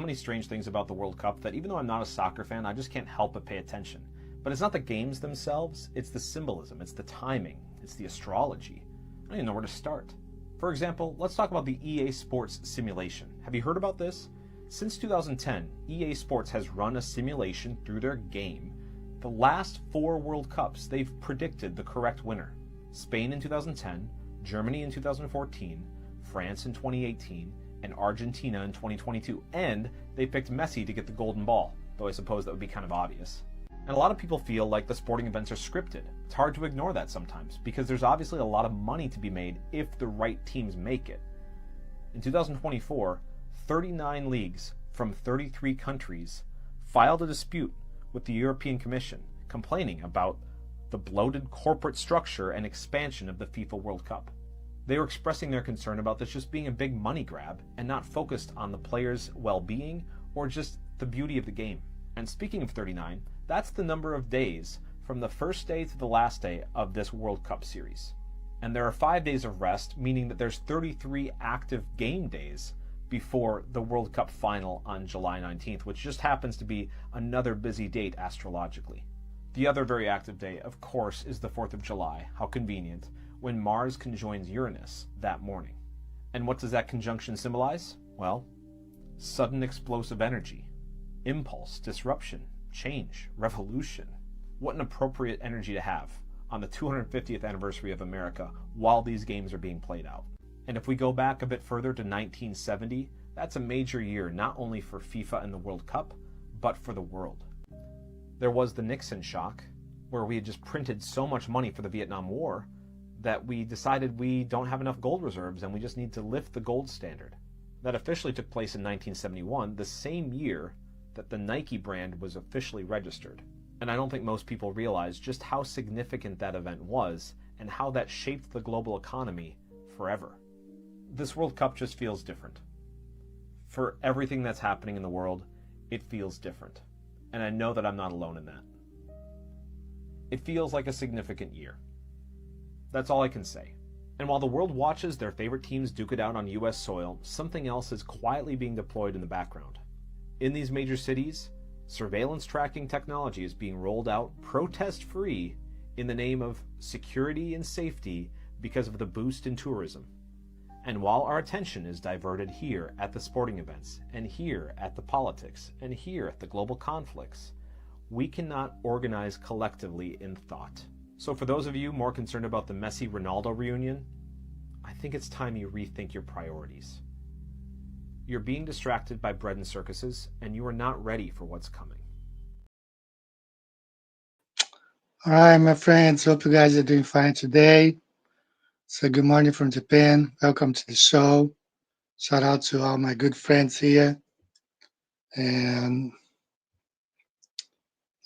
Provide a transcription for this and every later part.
many strange things about the World Cup that even though I'm not a soccer fan, I just can't help but pay attention. But it's not the games themselves, it's the symbolism, it's the timing, it's the astrology. I don't even know where to start. For example, let's talk about the EA Sports simulation. Have you heard about this? Since 2010, EA Sports has run a simulation through their game. The last 4 World Cups, they've predicted the correct winner. Spain in 2010, Germany in 2014, France in 2018, and Argentina in 2022. And they picked Messi to get the golden ball, though I suppose that would be kind of obvious. And a lot of people feel like the sporting events are scripted. It's hard to ignore that sometimes, because there's obviously a lot of money to be made if the right teams make it. In 2024, 39 leagues from 33 countries filed a dispute with the European Commission, complaining about the bloated corporate structure and expansion of the FIFA World Cup. They were expressing their concern about this just being a big money grab and not focused on the players' well-being or just the beauty of the game. And speaking of 39, that's the number of days from the first day to the last day of this World Cup series. And there are 5 days of rest, meaning that there's 33 active game days before the World Cup final on July 19th, which just happens to be another busy date astrologically. The other very active day, of course, is the 4th of July, how convenient, when Mars conjoins Uranus that morning. And what does that conjunction symbolize? Well, sudden explosive energy, impulse, disruption, change, revolution. What an appropriate energy to have on the 250th anniversary of America while these games are being played out. And if we go back a bit further to 1970, that's a major year not only for FIFA and the World Cup, but for the world. There was the Nixon shock, where we had just printed so much money for the Vietnam War that we decided we don't have enough gold reserves and we just need to lift the gold standard. That officially took place in 1971, the same year that the Nike brand was officially registered. And I don't think most people realize just how significant that event was and how that shaped the global economy forever. This World Cup just feels different. For everything that's happening in the world, it feels different. And I know that I'm not alone in that. It feels like a significant year. That's all I can say. And while the world watches their favorite teams duke it out on US soil, something else is quietly being deployed in the background. In these major cities, surveillance tracking technology is being rolled out protest-free in the name of security and safety because of the boost in tourism. And while our attention is diverted here at the sporting events, and here at the politics, and here at the global conflicts, we cannot organize collectively in thought. So for those of you more concerned about the Messi-Ronaldo reunion, I think it's time you rethink your priorities. You're being distracted by bread and circuses, and you are not ready for what's coming. All right, my friends. Hope you guys are doing fine today. So, good morning from Japan. Welcome to the show. Shout out to all my good friends here. And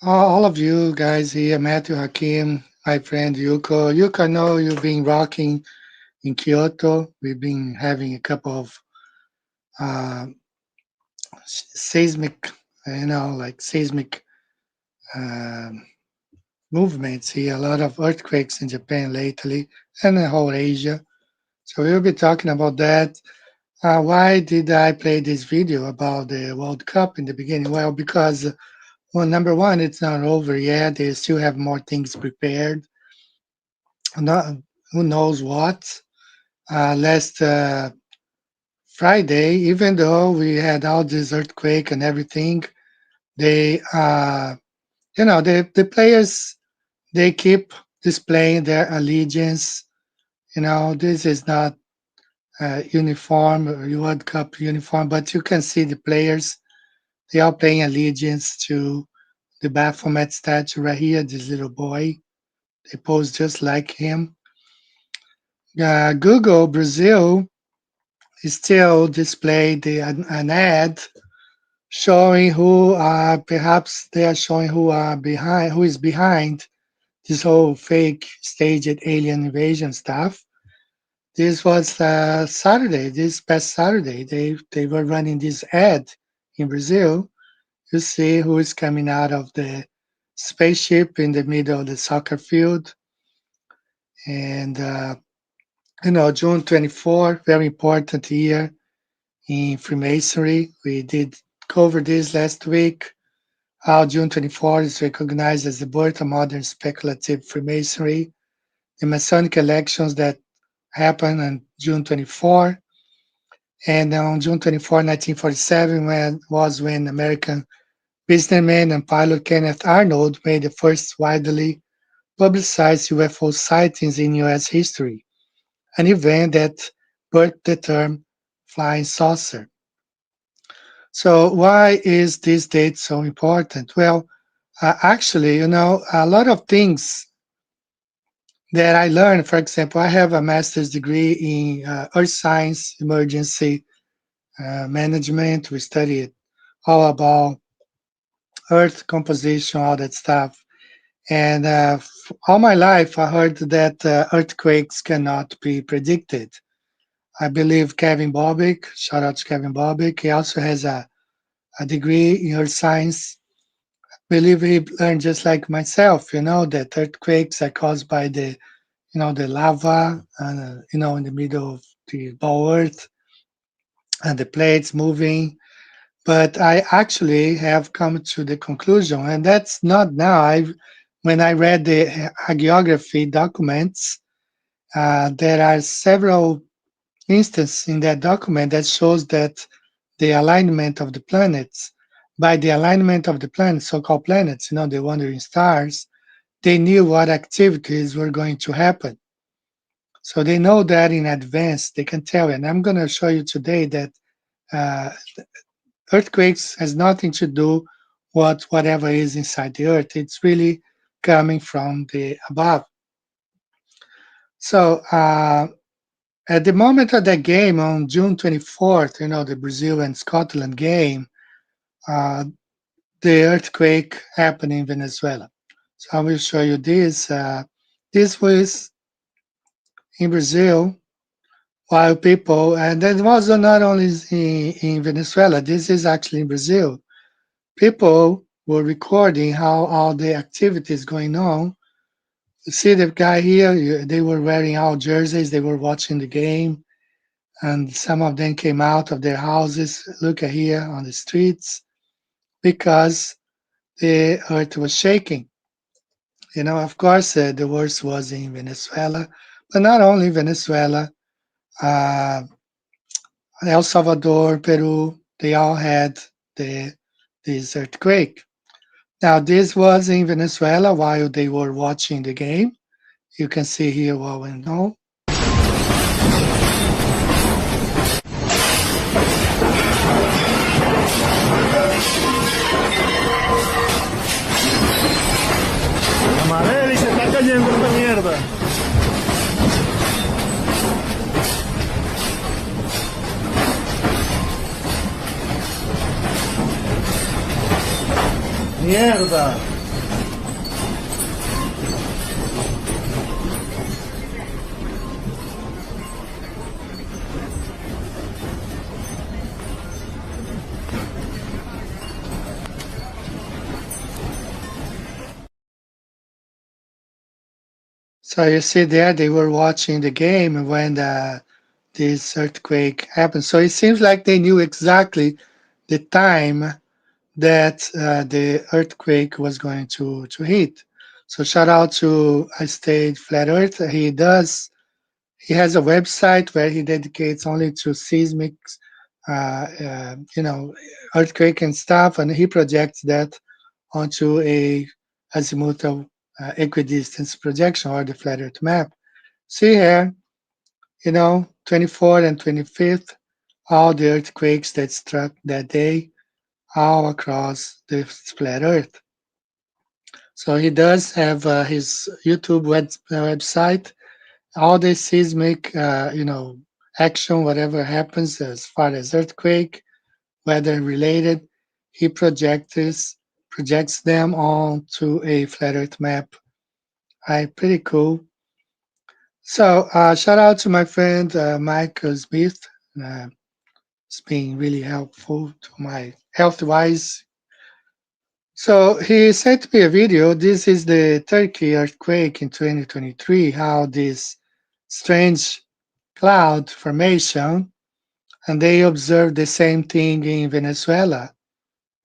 all of you guys here, Matthew, Hakim, my friend Yuko. Yuko, I know you've been rocking in Kyoto. We've been having a couple of uh, seismic, seismic um movements here, a lot of earthquakes in Japan lately and in whole Asia. So we'll be talking about that. Why did I play this video about the World Cup in the beginning? Well, because, well, number one, it's not over yet. They still have more things prepared. Not, who knows what? Last Friday, even though we had all this earthquake and everything, they, the players, they keep displaying their allegiance. This is not uniform or World Cup uniform, but you can see the players. They are paying allegiance to the Baphomet statue right here, this little boy. They pose just like him. Google Brazil is still displayed an ad showing perhaps they are showing who is behind this whole fake staged alien invasion stuff. This was Saturday, this past Saturday. They were running this ad in Brazil. You see who is coming out of the spaceship in the middle of the soccer field. And, June 24, very important year in Freemasonry. We did covered this last week, how June 24 is recognized as the birth of modern speculative Freemasonry, the Masonic elections that happened on June 24, and on June 24, 1947, when American businessman and pilot Kenneth Arnold made the first widely publicized UFO sightings in U.S. history, an event that birthed the term flying saucer. So why is this date so important? Well, actually, a lot of things that I learned, for example, I have a master's degree in earth science, emergency management. We studied all about earth composition, all that stuff. And all my life, I heard that earthquakes cannot be predicted. I believe Kevin Bobick, shout out to Kevin Bobick, he also has a degree in earth science. Believe he learned just like myself, that earthquakes are caused by the lava, in the middle of the ball earth and the plates moving. But I actually have come to the conclusion, and that's not now. When I read the hagiography documents, there are several instances in that document that shows that the alignment of the planets, by the alignment of the planets, so-called planets, the wandering stars, they knew what activities were going to happen. So they know that in advance. They can tell. And I'm going to show you today that uh, earthquakes has nothing to do with whatever is inside the earth. It's really coming from the above. So at the moment of that game on June 24th, the Brazil and Scotland game, uh, the earthquake happened in Venezuela. So I will show you this. This was in Brazil, while people, and that was not only in Venezuela, this is actually in Brazil. People were recording how all the activities going on. You see the guy here, they were wearing all jerseys, they were watching the game, and some of them came out of their houses. Look at here on the streets because the earth was shaking. Of course, the worst was in Venezuela, but not only Venezuela. Uh, El Salvador, Peru, they all had the this earthquake. Now, this was in Venezuela while they were watching the game. You can see here what went on. Amarelo y se está cayendo esta mierda. Mierda. So you see there, they were watching the game when this earthquake happened. So it seems like they knew exactly the time that the earthquake was going to hit. So shout out to I Stayed Flat Earth. He has a website where he dedicates only to seismic, earthquake and stuff, and he projects that onto a azimuthal equidistance projection or the flat Earth map. See here, 24th and 25th, all the earthquakes that struck that day, all across the flat Earth. So he does have his YouTube website. All the seismic, action, whatever happens as far as earthquake, weather related, he projects them onto a flat Earth map. Pretty cool. So shout out to my friend Michael Smith. Uh, it's been really helpful to my health wise. So he sent me a video. This is the Turkey earthquake in 2023, how this strange cloud formation, and they observed the same thing in Venezuela.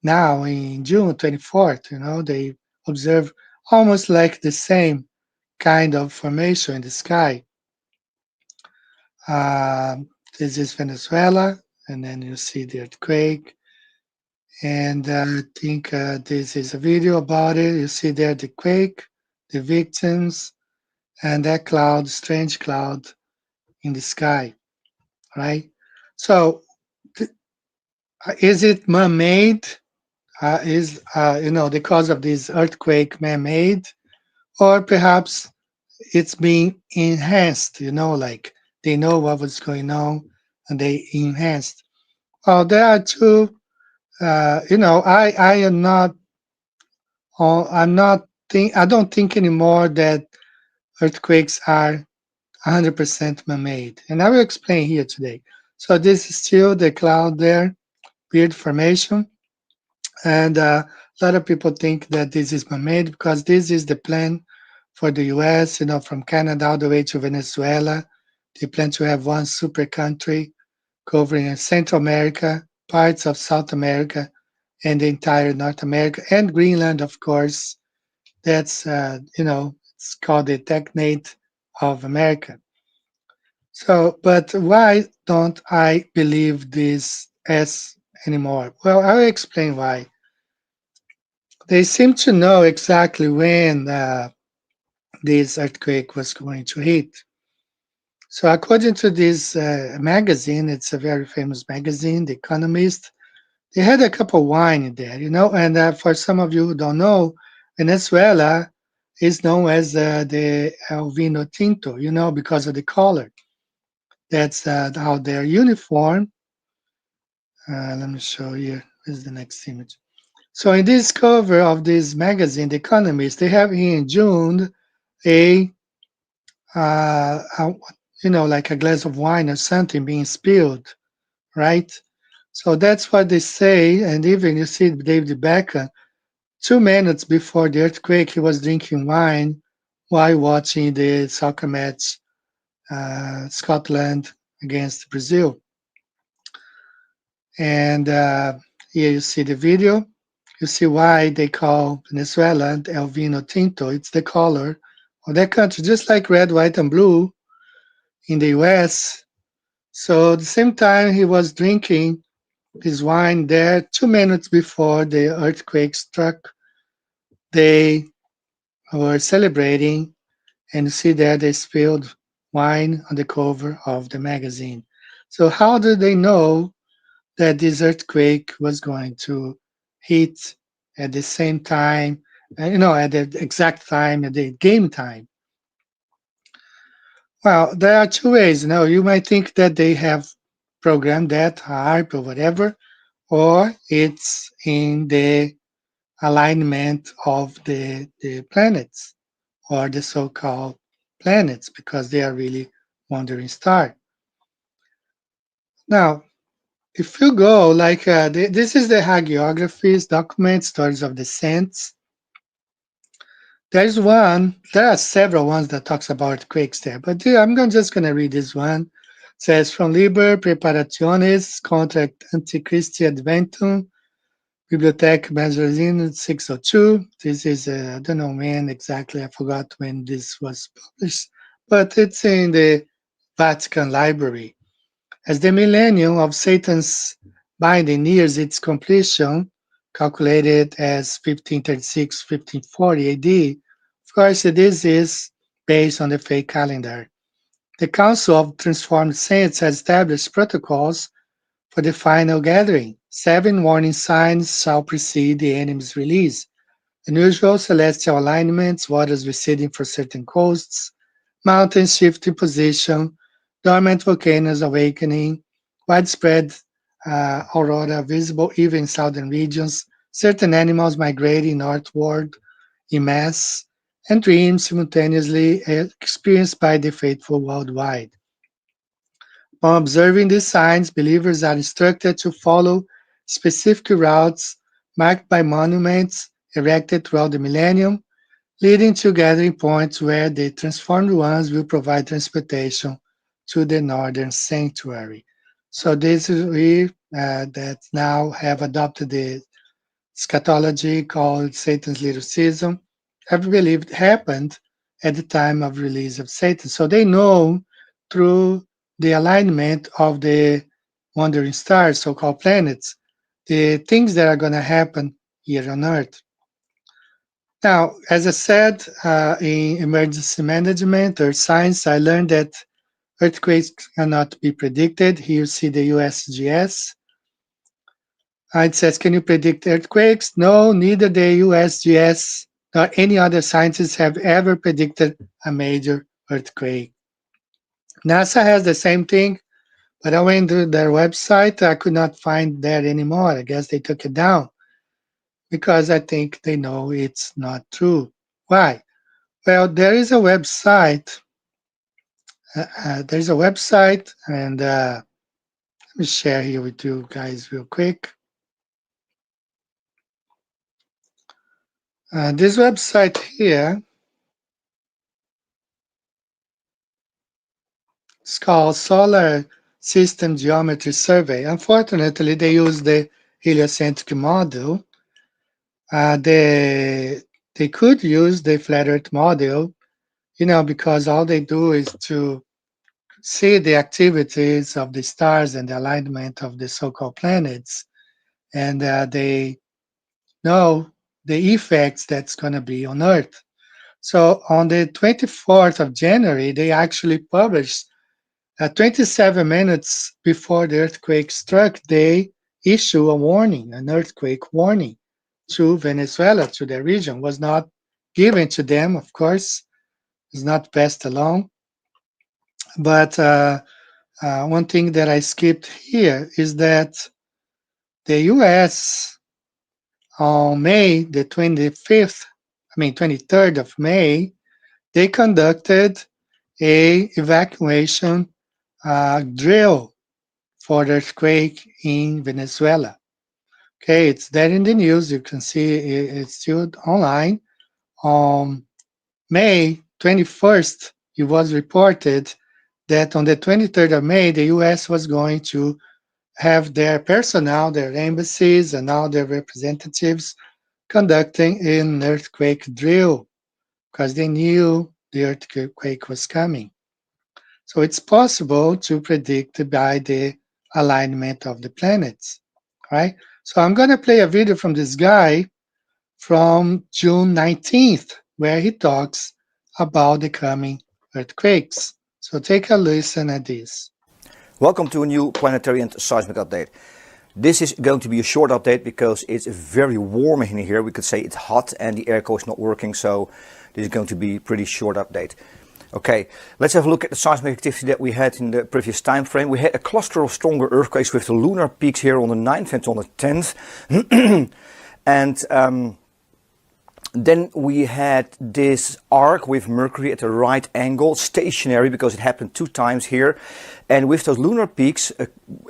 now in June 24th, they observe almost like the same kind of formation in the sky. Um, this is Venezuela, and then you see the earthquake. And I think this is a video about it. You see there the quake, the victims, and that cloud, strange cloud in the sky, right? So, is it man-made? Is the cause of this earthquake man-made, or perhaps it's being enhanced? Like they know what was going on and they enhanced. Well, there are two. I am not. I'm not think. I don't think anymore that earthquakes are 100% man-made, and I will explain here today. So this is still the cloud there, weird formation. And a lot of people think that this is man-made because this is the plan for the US, from Canada all the way to Venezuela. They plan to have one super country covering Central America, parts of South America, and the entire North America, and Greenland, of course. That's, it's called the Technate of America. So, but why don't I believe this as anymore? Well, I'll explain why. They seem to know exactly when this earthquake was going to hit. So, according to this magazine, it's a very famous magazine, The Economist. They had a cup of wine in there, and for some of you who don't know, Venezuela is known as the El Vino Tinto, because of the color. That's how their uniform. Let me show you. Here's the next image. So in this cover of this magazine, The Economist, they have here in June a, uh, a like a glass of wine or something being spilled, right? So that's what they say. And even you see David Beckham, 2 minutes before the earthquake, he was drinking wine while watching the soccer match, Scotland against Brazil. And here you see the video. You see why they call Venezuela El Vino Tinto. It's the color of that country, just like red, white, and blue in the US. So at the same time, he was drinking his wine there 2 minutes before the earthquake struck. They were celebrating, and you see there they spilled wine on the cover of the magazine. So how do they know that this earthquake was going to hit at the same time, at the exact time, at the game time? Well, there are two ways. You might think that they have programmed that harp or whatever, or it's in the alignment of the planets or the so-called planets because they are really wandering stars. Now, if you go like this is the hagiographies, document stories of the saints. There's one. There are several ones that talks about earthquakes there, but just gonna read this one. It says from Liber Preparationes contra Antichristi Adventum, Bibliotheca Mazarin 602. This is I don't know when exactly. I forgot when this was published, but it's in the Vatican Library. As the millennium of Satan's binding nears its completion, calculated as 1536-1540 AD, of course, this is based on the fake calendar. The Council of Transformed Saints has established protocols for the final gathering. 7 warning signs shall precede the enemy's release. Unusual celestial alignments, waters receding for certain coasts, mountains shifting position, dormant volcanoes awakening, widespread aurora visible even in southern regions, certain animals migrating northward in mass, and dreams simultaneously experienced by the faithful worldwide. Upon observing these signs, believers are instructed to follow specific routes marked by monuments erected throughout the millennium, leading to gathering points where the transformed ones will provide transportation to the northern sanctuary. So this is we that now have adopted the eschatology called Satan's little season. Everybody believed happened at the time of release of Satan. So they know through the alignment of the wandering stars, so-called planets, the things that are going to happen here on Earth. Now, as I said, in emergency management or science, I learned that earthquakes cannot be predicted. Here you see the USGS. It says, can you predict earthquakes? No, neither the USGS nor any other scientists have ever predicted a major earthquake. NASA has the same thing, but I went to their website. I could not find that anymore. I guess they took it down because I think they know it's not true. Why? Well, there is a website. There's a website, and let me share here with you guys real quick. This website here is called Solar System Geometry Survey. Unfortunately, they use the heliocentric model. They could use the flat Earth model, because all they do is to see the activities of the stars and the alignment of the so-called planets, and they know the effects that's going to be on Earth. So on the 24th of January, they actually published 27 minutes before the earthquake struck, they issue a warning, an earthquake warning to Venezuela, to the region. Was not given to them, of course, is not passed along. But one thing that I skipped here is that the U.S. on May the 23rd of May, they conducted a evacuation drill for the earthquake in Venezuela. Okay, it's there in the news. You can see it's still online. On May 21st, it was reported that on the 23rd of May, the U.S. was going to have their personnel, their embassies, and all their representatives conducting an earthquake drill because they knew the earthquake was coming. So it's possible to predict by the alignment of the planets, right? So I'm going to play a video from this guy from June 19th, where he talks about the coming earthquakes. So take a listen at this. Welcome to a new planetary and seismic update. This is going to be a short update because it's very warm in here. We could say it's hot and the airco is not working, so this is going to be a pretty short update. Okay, let's have a look at the seismic activity that we had in the previous time frame. We had a cluster of stronger earthquakes with the lunar peaks here on the 9th and on the 10th. And then we had this arc with Mercury at the right angle, stationary because it happened 2 times here. And with those lunar peaks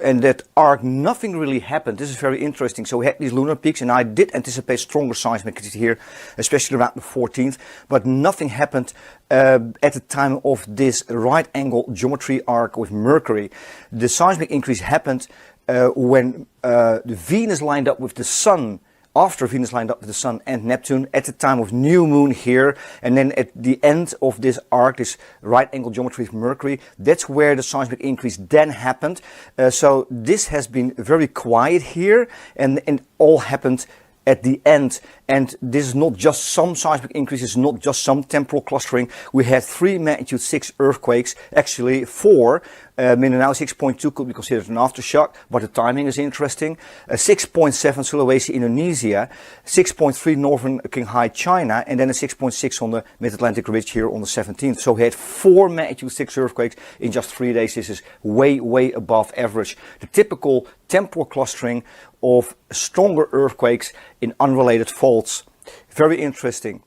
and that arc, nothing really happened. This is very interesting. So we had these lunar peaks, and I did anticipate stronger seismic activity here, especially around the 14th. But nothing happened at the time of this right angle geometry arc with Mercury. The seismic increase happened when the Venus lined up with the Sun. After Venus lined up with the Sun and Neptune at the time of new moon here, and then at the end of this arc, this right angle geometry with Mercury, that's where the seismic increase then happened. So this has been very quiet here, and all happened at the end. And this is not just some seismic increases, not just some temporal clustering. We had 3 magnitude 6 earthquakes, actually 4. Mindanao 6.2 could be considered an aftershock, but the timing is interesting. 6.7 Sulawesi, Indonesia, 6.3 northern Qinghai, China, and then a 6.6 on the Mid-Atlantic Ridge here on the 17th. So we had 4 magnitude 6 earthquakes in just 3 days. This is way, way above average. The typical temporal clustering of stronger earthquakes in unrelated faults. Very interesting.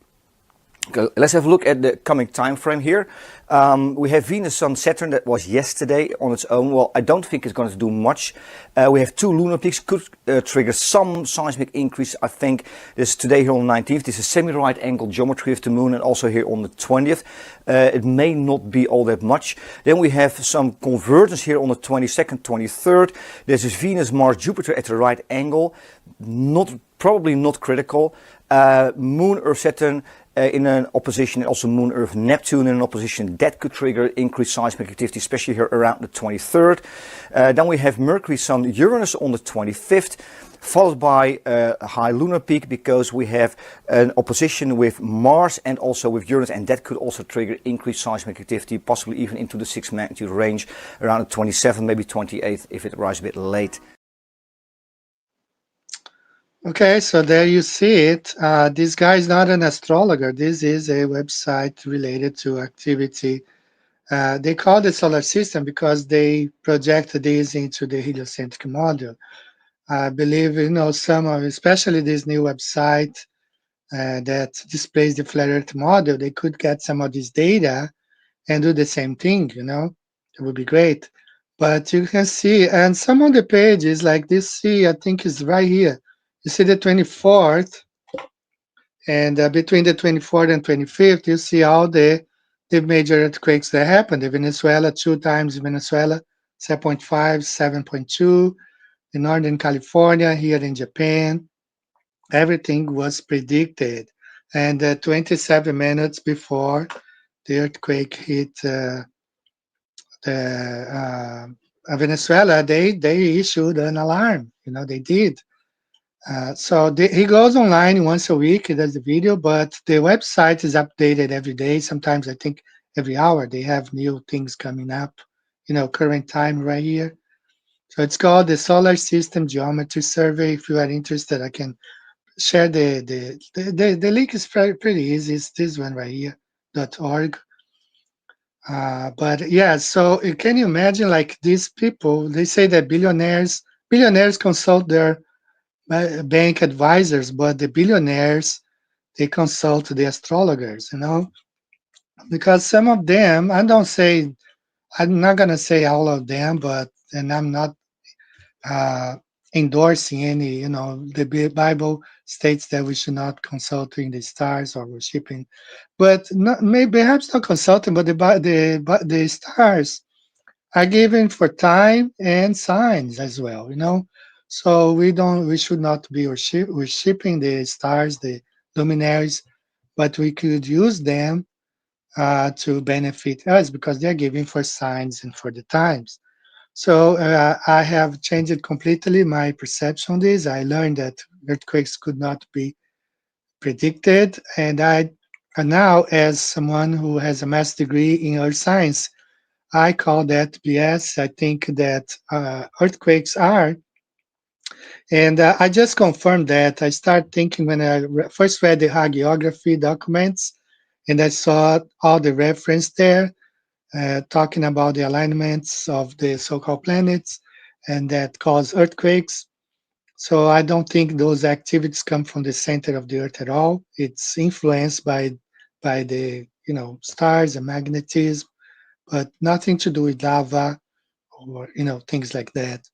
Okay, let's have a look at the coming time frame here. We have Venus, Sun, Saturn. That was yesterday on its own. Well, I don't think it's going to do much. We have 2 lunar peaks, could trigger some seismic increase, I think. This is today here on the 19th. This is semi-right angle geometry of the moon, and also here on the 20th. It may not be all that much. Then we have some convergence here on the 22nd, 23rd. This is Venus, Mars, Jupiter at the right angle. Not probably not critical. Moon, Earth, Saturn in an opposition, and also Moon, Earth, Neptune in an opposition. That could trigger increased seismic activity, especially here around the 23rd. Then we have Mercury, Sun, Uranus on the 25th, followed by a high lunar peak, because we have an opposition with Mars and also with Uranus, and that could also trigger increased seismic activity, possibly even into the 6th magnitude range around the 27th, maybe 28th if it arrives a bit late. Okay, so there you see it. This guy is not an astrologer. This is a website related to activity. They call it solar system because they project this into the heliocentric model. I believe, some of, especially this new website that displays the flat Earth model, they could get some of this data and do the same thing, it would be great. But you can see, and some of the pages like this, I think is right here. You see the 24th, and between the 24th and 25th, you see all the major earthquakes that happened. The Venezuela, 2 times Venezuela, 7.5, 7.2, in Northern California, here in Japan. Everything was predicted. And 27 minutes before the earthquake hit Venezuela, they issued an alarm. They did. So he goes online once a week. He does the video, but the website is updated every day. Sometimes I think every hour they have new things coming up. Current time right here. So it's called the Solar System Geometry Survey. If you are interested, I can share the link. Is pretty easy. It's this one right here, .org. But yeah, so can you imagine, like, these people? They say that billionaires consult their bank advisors, but the billionaires, they consult the astrologers. Because some of them, I'm not gonna say all of them, but and I'm not endorsing any. The Bible states that we should not consult in the stars or worshiping, but not, maybe perhaps not consulting, but the stars are given for time and signs as well. So we should not be worshiping the stars, the luminaries, but we could use them to benefit us because they're giving for signs and for the times. So I have changed completely my perception on this. I learned that earthquakes could not be predicted, and now, as someone who has a master's degree in earth science, I call that BS. I think that earthquakes are, and I just confirmed that. I started thinking when I first read the hagiography documents, and I saw all the reference there, talking about the alignments of the so-called planets, and that cause earthquakes. So I don't think those activities come from the center of the Earth at all. It's influenced by the stars and magnetism, but nothing to do with lava or things like that.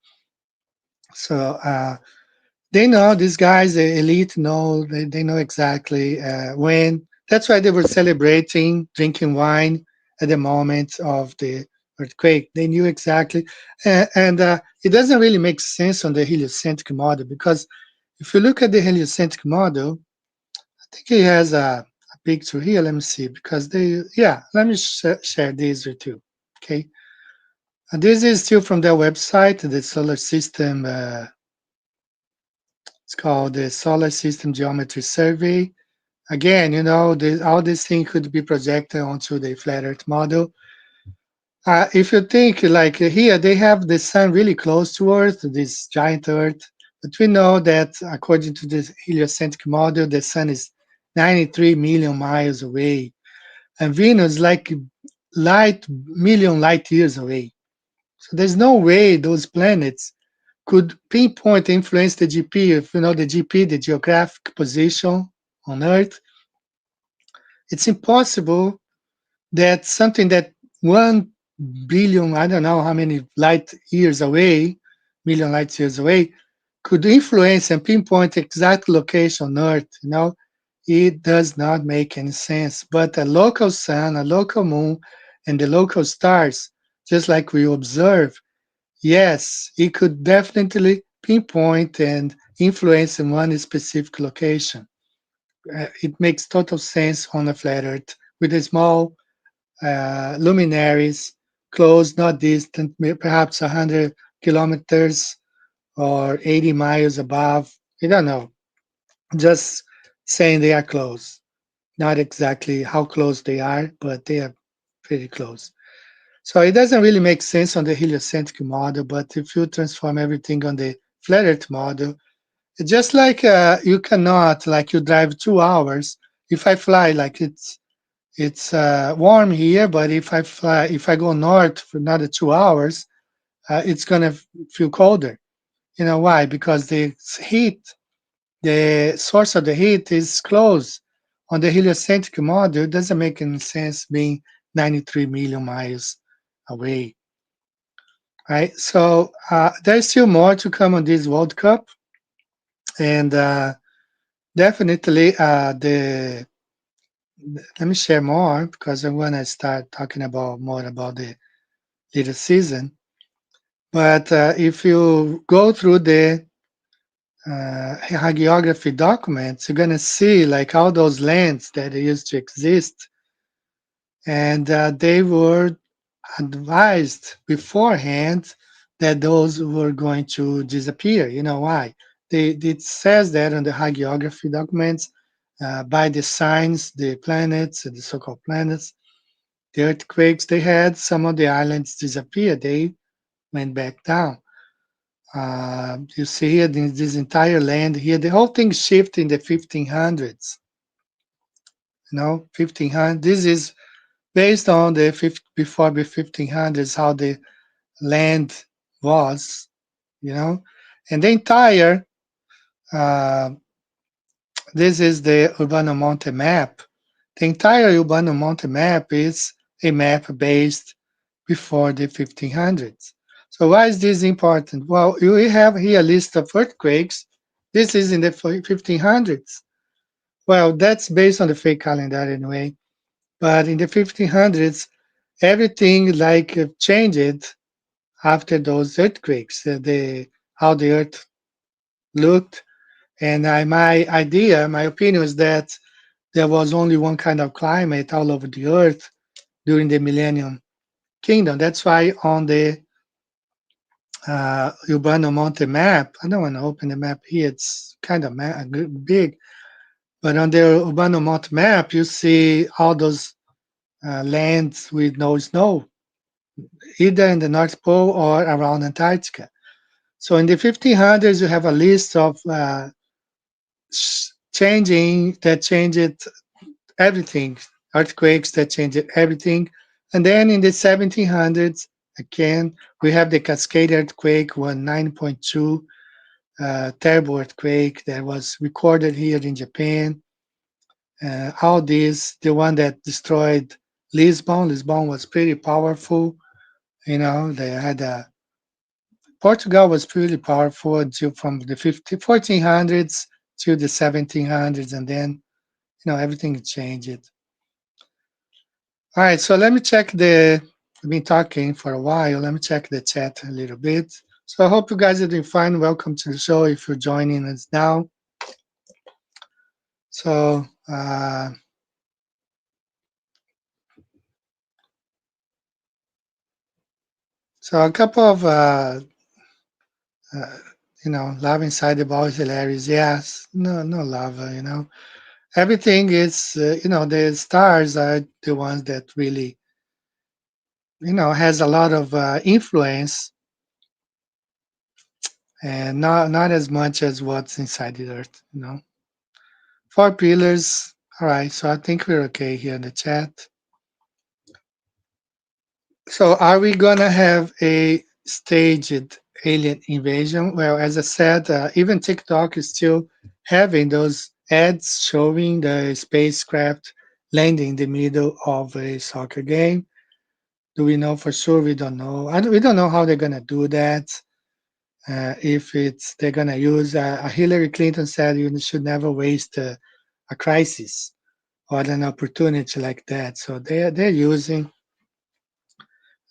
So they know, these guys, the elite know, they know exactly when. That's why they were celebrating, drinking wine at the moment of the earthquake. They knew exactly. And it doesn't really make sense on the heliocentric model, because if you look at the heliocentric model, I think it has a picture here. Let me see, because let me share this with you. Okay. And this is still from their website, the solar system. It's called the Solar System Geometry Survey. Again, all these things could be projected onto the flat Earth model. If you think, like here, they have the sun really close to Earth, this giant Earth. But we know that according to the heliocentric model, the sun is 93 million miles away. And Venus is like million light years away. So there's no way those planets could pinpoint influence the GP. If you know the GP, the geographic position on Earth, it's impossible that something that 1 billion, I don't know how many light years away, million light years away, could influence and pinpoint exact location on Earth. It does not make any sense. But a local sun, a local moon, and the local stars, just like we observe, yes, it could definitely pinpoint and influence in one specific location. It makes total sense on a flat Earth with a small luminaries close, not distant, perhaps 100 kilometers or 80 miles above. I don't know. Just saying they are close. Not exactly how close they are, but they are pretty close. So it doesn't really make sense on the heliocentric model, but if you transform everything on the flat Earth model, it's just like you cannot, like you drive 2 hours. If I fly, like it's warm here, but if I go north for another 2 hours, it's gonna feel colder. You know why? Because the source of the heat is close. On the heliocentric model, it doesn't make any sense being 93 million miles away. Right? So there's still more to come on this World Cup, and definitely the let me share more because I want to start talking about more about the little season. But if you go through the hagiography documents, you're gonna see like all those lands that used to exist, and they were advised beforehand that those were going to disappear. You know why? It says that on the hagiography documents by the signs, the planets, the so-called planets, the earthquakes they had, some of the islands disappeared. They went back down. You see here this entire land here, the whole thing shifted in the 1500s. You know, 1500. This is based on the before the 1500s, how the land was, you know, and the entire. Uh, this is the Urbano Monte map. The entire Urbano Monte map is a map based before the 1500s. So why is this important? Well, you have here a list of earthquakes. This is in the 1500s. Well, that's based on the fake calendar anyway. But in the 1500s, everything like changed after those earthquakes. The how the earth looked, and my idea, my opinion is that there was only one kind of climate all over the earth during the Millennium Kingdom. That's why on the Urbano Monte map. I don't want to open the map here. It's kind of big. But on the Urbano Monte map, you see all those lands with no snow, either in the North Pole or around Antarctica. So in the 1500s, you have a list of changed everything, earthquakes that changed everything. And then in the 1700s, again, we have the Cascade earthquake, 9.2 terrible earthquake that was recorded here in Japan. All this, the one that destroyed Lisbon. Lisbon was pretty powerful. You know, they had Portugal was pretty powerful until from the 1400s to the 1700s, and then everything changed. All right, so let me check the. I've been talking for a while. Let me check the chat a little bit. So I hope you guys are doing fine. Welcome to the show if you're joining us now. So a couple of uh, love inside the ball is hilarious. Yes, no love. Everything is the stars are the ones that really has a lot of influence, and not as much as what's inside the earth. Four pillars. All right, so I think we're okay here in the chat. So are we gonna have a staged alien invasion? Well, as I said, even TikTok is still having those ads showing the spacecraft landing in the middle of a soccer game. Do we know for sure? We don't know. We don't know how they're gonna do that. If they're gonna use Hillary Clinton said you should never waste a crisis or an opportunity like that. So they're using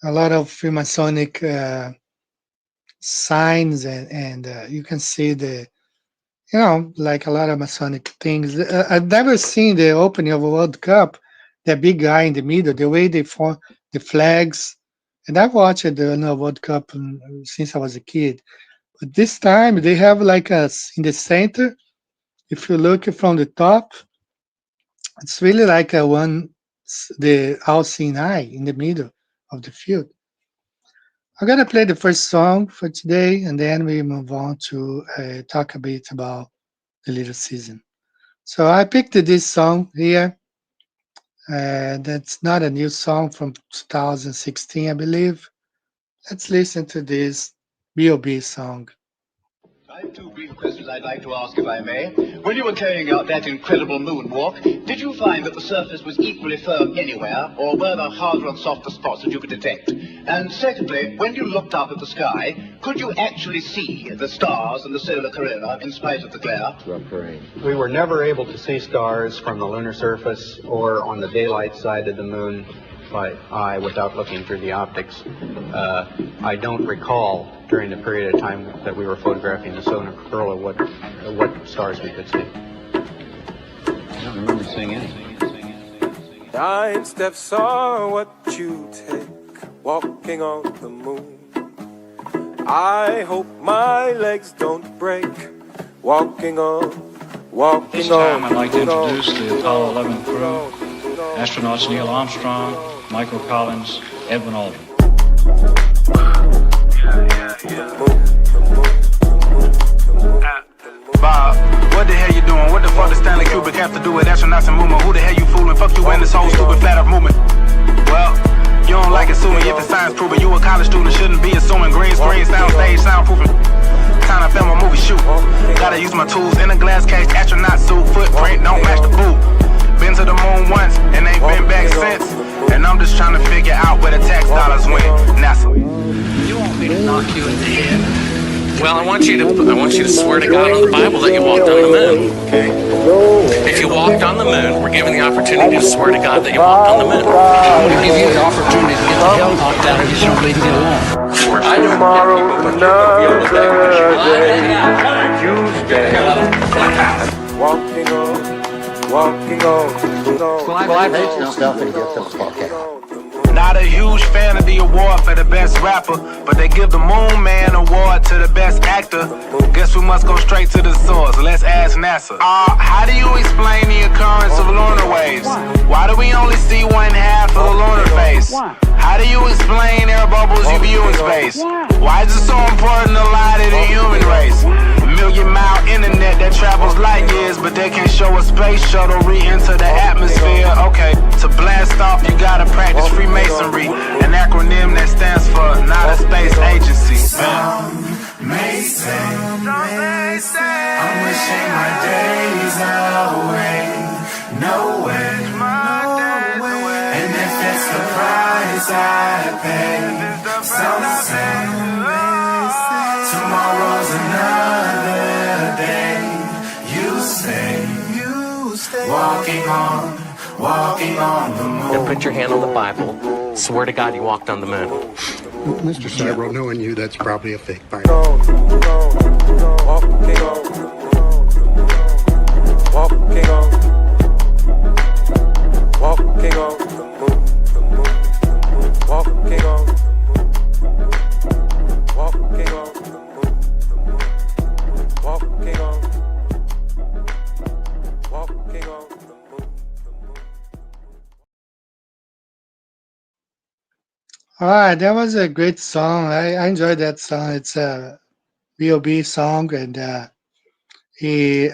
a lot of Freemasonic signs, and you can see the, like a lot of Masonic things. I've never seen the opening of a World Cup, that big guy in the middle, the way they form the flags. And I've watched the World Cup since I was a kid. But this time they have like in the center, if you look from the top, it's really like the all-seeing eye in the middle of the field. I'm gonna play the first song for today, and then we move on to talk a bit about the little season. So I picked this song here. That's not a new song from 2016, I believe. Let's listen to this B.O.B. song. I have two brief questions I'd like to ask, if I may. When you were carrying out that incredible moonwalk, did you find that the surface was equally firm anywhere, or were there harder and softer spots that you could detect? And secondly, when you looked up at the sky, could you actually see the stars and the solar corona in spite of the glare? We were never able to see stars from the lunar surface or on the daylight side of the moon by eye without looking through the optics. I don't recall during the period of time that we were photographing the solar corona what stars we could see. I don't remember seeing anything. 9 steps are what you take walking on the moon. I hope my legs don't break walking on. This time I'd like to introduce the Apollo 11 crew. Astronauts Neil Armstrong, Michael Collins, Edwin Aldrin. Bob, what the hell you doing? What the fuck does Stanley Kubrick have to do with astronauts and movement? Who the hell you fooling? Fuck you and this whole stupid flat earth movement. Well, you don't like assuming if it's science proven. You a college student shouldn't be assuming green screen, soundstage, soundproofing. Time to film a movie shoot. Gotta use my tools in a glass case, astronaut suit, footprint don't match the boot. Been to the moon once and ain't been back since. And I'm just trying to figure out where the tax dollars went. NASA. You want me to knock you in the head? Well, I want you to swear to God on the Bible that you walked on the moon. Okay. If you walked on the moon, we're given the opportunity to swear to God that you walked on the moon. I'm going to give you the opportunity to get the hell knocked out of you so you don't leave me alone. Tomorrow, another day, you stand walking on. Well, I've heard some stuff and get the fuck out. Not a huge fan of the award for the best rapper, but they give the Moon Man award to the best actor. Guess we must go straight to the source. Let's ask NASA. How do you explain the occurrence of lunar waves? Why do we only see one half of the lunar face? How do you explain air bubbles you view in space? Why is it so important to lie to the human race? Million-mile internet that travels light years, but they can show a space shuttle re-enter the atmosphere. Okay, to blast off, you gotta practice Freemasonry, an acronym that stands for not a space agency. Some may say, I'm wishing my days away. No way. And if it's the price I pay, some say, tomorrow's another day. You stay, walking on the moon. Now put your hand on the Bible. Swear to God you walked on the moon. Mr. Cybro, knowing you, that's probably a fake bite. All right, that was a great song. I enjoyed that song. It's a B.O.B. song, and he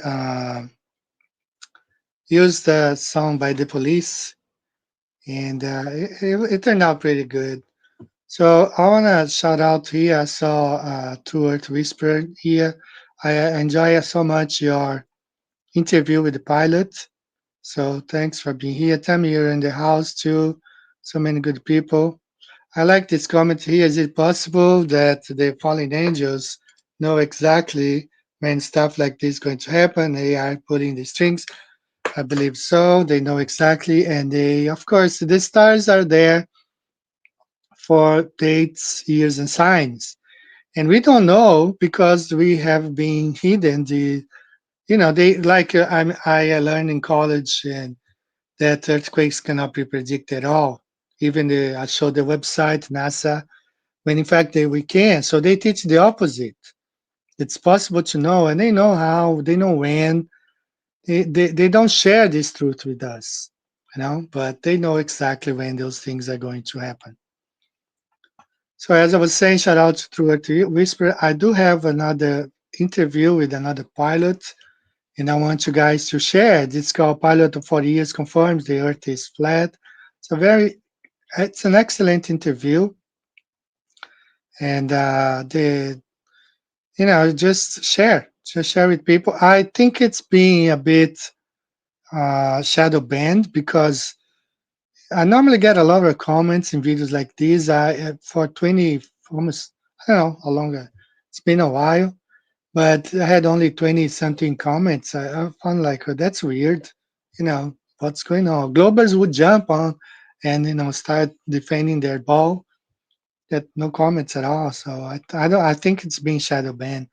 used the song by the Police, and it turned out pretty good. So I want to shout out here. I saw To Earth Whisper here. I enjoy so much your interview with the pilot. So thanks for being here. Tell me you're in the house too. So many good people. I like this comment here. Is it possible that the fallen angels know exactly when stuff like this is going to happen? They are putting the strings. I believe so. They know exactly. And they, of course, the stars are there for dates, years, and signs. And we don't know because we have been hidden. They like I learned in college and that earthquakes cannot be predicted at all. Even I showed the website NASA when in fact we can. So they teach the opposite. It's possible to know, and they know how, they know when. They don't share this truth with us, but they know exactly when those things are going to happen. So as I was saying, shout out to Earth Whisper. I do have another interview with another pilot, and I want you guys to share it. It's called Pilot of 40 Years Confirms the Earth is Flat. It's an excellent interview, and just share with people. I think it's being a bit shadow banned because I normally get a lot of comments in videos like these. For 20, almost, I don't know how long, it's been a while, but I had only 20 something comments. I found like, oh, that's weird. What's going on? Globers would jump on and, start defending their ball. That no comments at all. So I think it's being shadow banned.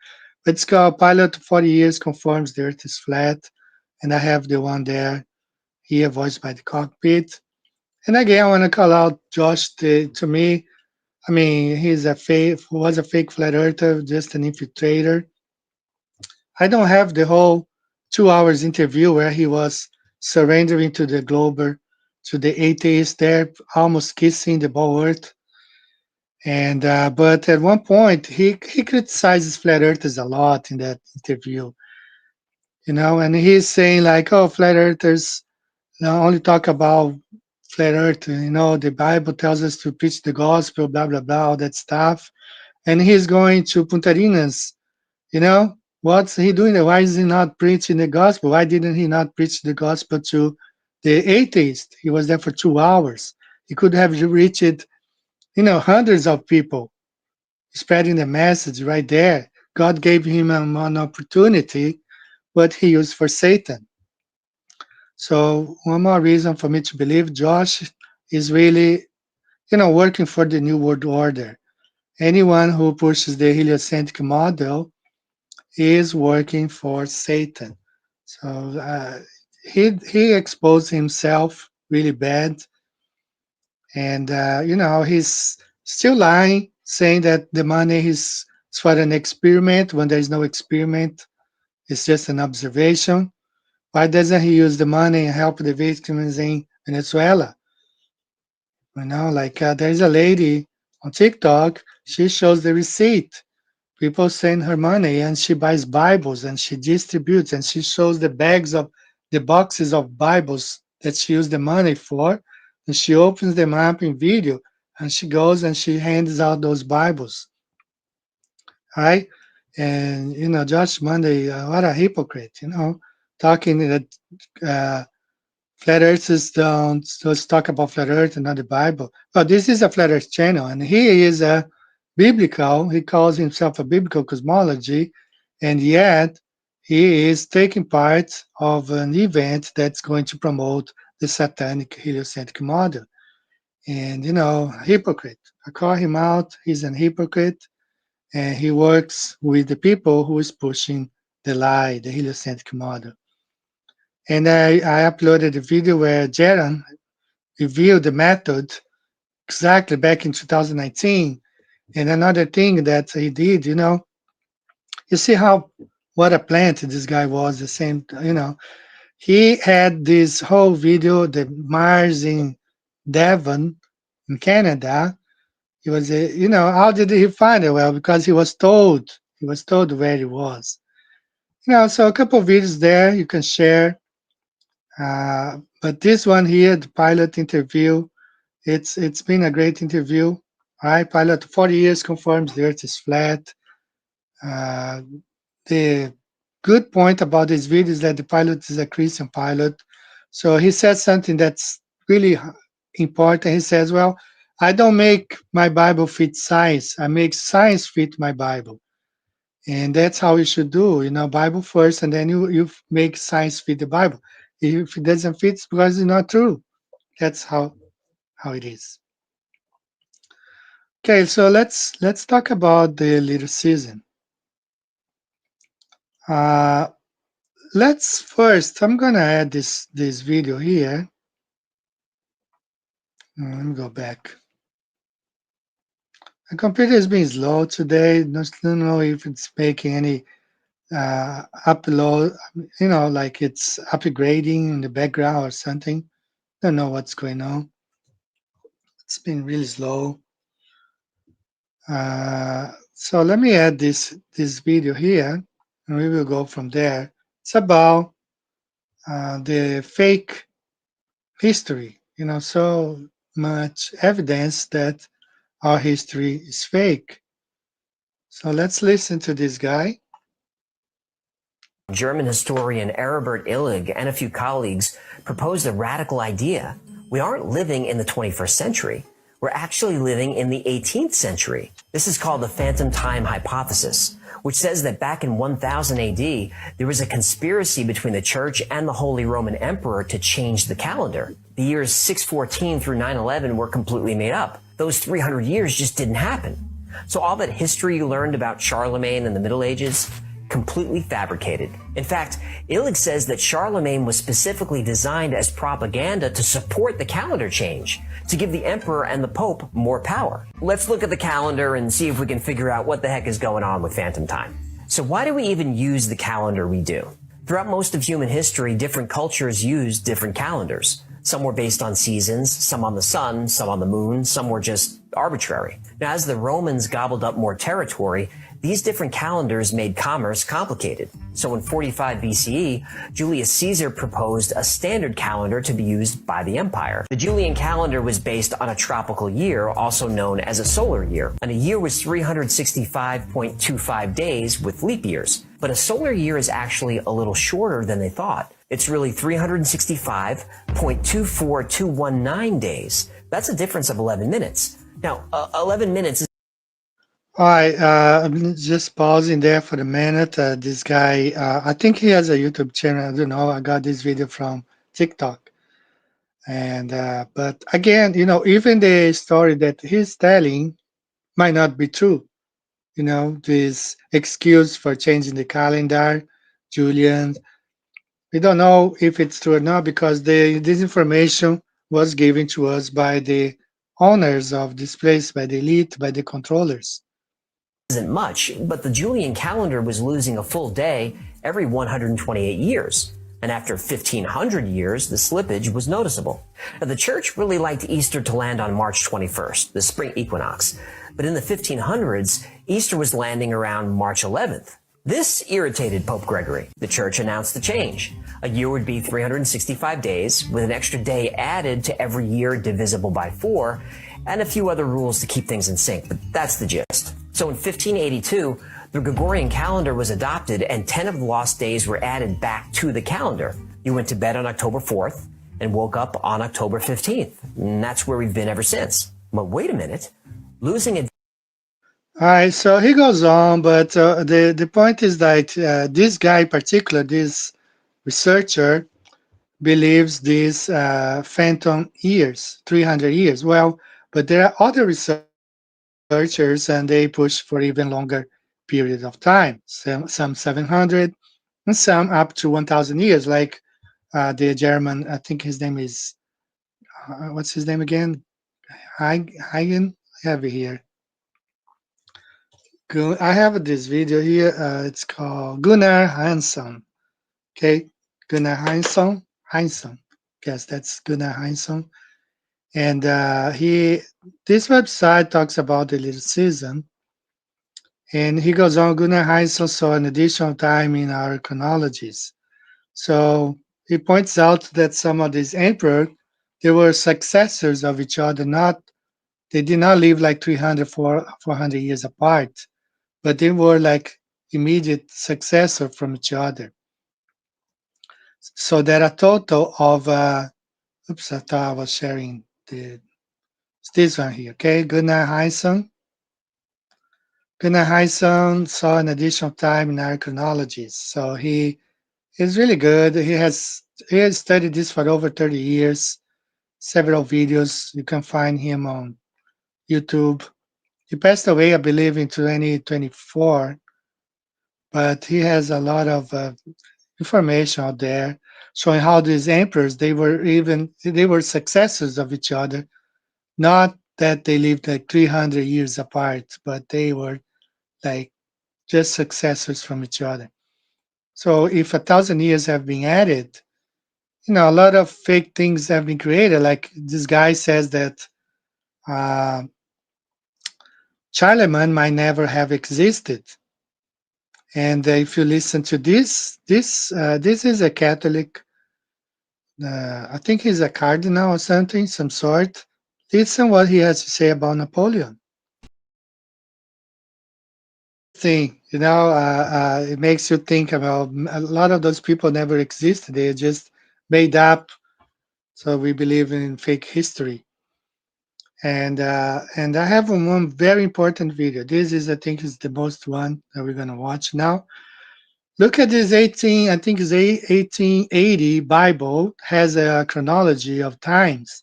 But it's called Pilot 40 Years Confirms the Earth is Flat. And I have the one there here, voiced by the cockpit. And again, I want to call out Josh. To me, I mean, was a fake flat earther, just an infiltrator. I don't have the whole 2 hours interview where he was surrendering to the glober, to the atheist there, almost kissing the ball earth. And but at one point, he criticizes flat earthers a lot in that interview, and he's saying like, "Oh, flat earthers only talk about flat earth. The Bible tells us to preach the gospel, blah blah blah, all that stuff." And he's going to Puntarinas. What's he doing there? Why is he not preaching the gospel? Why didn't he not preach the gospel to the atheist? He was there for 2 hours. He could have reached, hundreds of people, spreading the message right there. God gave him an opportunity, but he used for Satan. So one more reason for me to believe Josh is really, working for the New World Order. Anyone who pushes the heliocentric model is working for Satan. So he exposed himself really bad, and he's still lying, saying that the money is for an experiment when there is no experiment. It's just an observation. Why doesn't he use the money and help the victims in Venezuela? Like there's a lady on TikTok. She shows the receipt. People send her money and she buys Bibles and she distributes and she shows the boxes of Bibles that she used the money for. And she opens them up in video and she goes and she hands out those Bibles. All right. And, Josh Monday, what a hypocrite, talking that flat earthers don't just talk about flat earth and not the Bible. But this is a flat earth channel and he is he calls himself a biblical cosmology, and yet he is taking part of an event that's going to promote the satanic heliocentric model. And, hypocrite. I call him out. He's an hypocrite, and he works with the people who is pushing the lie, the heliocentric model. And I uploaded a video where Jaron revealed the method exactly back in 2019. And another thing that he did, you see what a plant this guy was. The same, he had this whole video, the Mars in Devon, in Canada. He was, how did he find it? Well, because he was told. He was told where he was. So a couple of videos there you can share. But this one here, the pilot interview, it's been a great interview. All right, pilot, 40 years confirms the Earth is flat. The good point about this video is that the pilot is a Christian pilot. So he says something that's really important. He says, well, I don't make my Bible fit science. I make science fit my Bible. And that's how you should do, Bible first, and then you make science fit the Bible. If it doesn't fit, it's because it's not true. That's how it is. Okay, so let's talk about the little season. Let's first. I'm gonna add this video here. Let me go back. The computer is being slow today. Don't know if it's making any upload. Like it's upgrading in the background or something. Don't know what's going on. It's been really slow. So let me add this video here, and we will go from there. It's about the fake history. So much evidence that our history is fake. So let's listen to this guy. German historian Herbert Illig and a few colleagues proposed a radical idea. We aren't living in the 21st century. We're actually living in the 18th century. This is called the phantom time hypothesis, which says that back in 1000 AD, there was a conspiracy between the church and the Holy Roman Emperor to change the calendar. The years 614 through 911 were completely made up. Those 300 years just didn't happen. So all that history you learned about Charlemagne in the Middle Ages, completely fabricated. In fact, Illig says that Charlemagne was specifically designed as propaganda to support the calendar change, to give the emperor and the pope more power. Let's look at the calendar and see if we can figure out what the heck is going on with phantom time. So why do we even use the calendar we do? Throughout most of human history, different cultures used different calendars. Some were based on seasons, some on the sun, some on the moon, some were just arbitrary. Now, as the Romans gobbled up more territory, these different calendars made commerce complicated. So in 45 BCE, Julius Caesar proposed a standard calendar to be used by the empire. The Julian calendar was based on a tropical year, also known as a solar year. And a year was 365.25 days with leap years. But a solar year is actually a little shorter than they thought. It's really 365.24219 days. That's a difference of 11 minutes. Now, 11 minutes is... All right, I'm just pausing there for a minute. This guy, I think he has a YouTube channel. I don't know. I got this video from TikTok. And but again, even the story that he's telling might not be true. This excuse for changing the calendar, Julian. We don't know if it's true or not because this information was given to us by the owners of this place, by the elite, by the controllers. Isn't much, but the Julian calendar was losing a full day every 128 years. And after 1500 years, the slippage was noticeable. Now, the church really liked Easter to land on March 21st, the spring equinox. But in the 1500s, Easter was landing around March 11th. This irritated Pope Gregory. The church announced the change. A year would be 365 days, with an extra day added to every year divisible by 4, and a few other rules to keep things in sync, but that's the gist. So in 1582, the Gregorian calendar was adopted and 10 of the lost days were added back to the calendar. You went to bed on October 4th and woke up on October 15th. And that's where we've been ever since. But wait a minute, losing a... All right, so he goes on, but the point is that this guy in particular, this researcher, believes these phantom years, 300 years. Well, but there are other researchers and they push for even longer period of time, some 700 and some up to 1000 years, like the German, I think his name is, what's his name again? Hagen? I have it here. I have this video here. It's called Gunnar Hansson. Okay, Gunnar Hansson. Yes, that's Gunnar Hansson. And this website talks about the little season. And he goes on, Gunnar Hansson saw an additional time in our chronologies. So he points out that some of these emperors, they were successors of each other. They did not live like 300, 400 years apart, but they were like immediate successor from each other. So there are a total of, oops, I thought I was sharing it's this one here, okay? Gunnar Hansson. Gunnar Hansson saw an additional time in our chronologies. So he is really good. He has studied this for over 30 years, several videos. You can find him on YouTube. He passed away, I believe, in 2024, but he has a lot of information out there showing how these emperors they were successors of each other. Not that they lived like 300 years apart, but they were like just successors from each other. So if 1,000 years have been added, a lot of fake things have been created. Like this guy says that uh, Charlemagne might never have existed. And if you listen to this is a Catholic. I think he's a cardinal or something, some sort. Listen what he has to say about Napoleon. It makes you think about a lot of those people never existed. They just made up. So we believe in fake history. And I have one very important video. This is, I think, is the most one that we're gonna watch now. Look at this 1880 Bible has a chronology of times,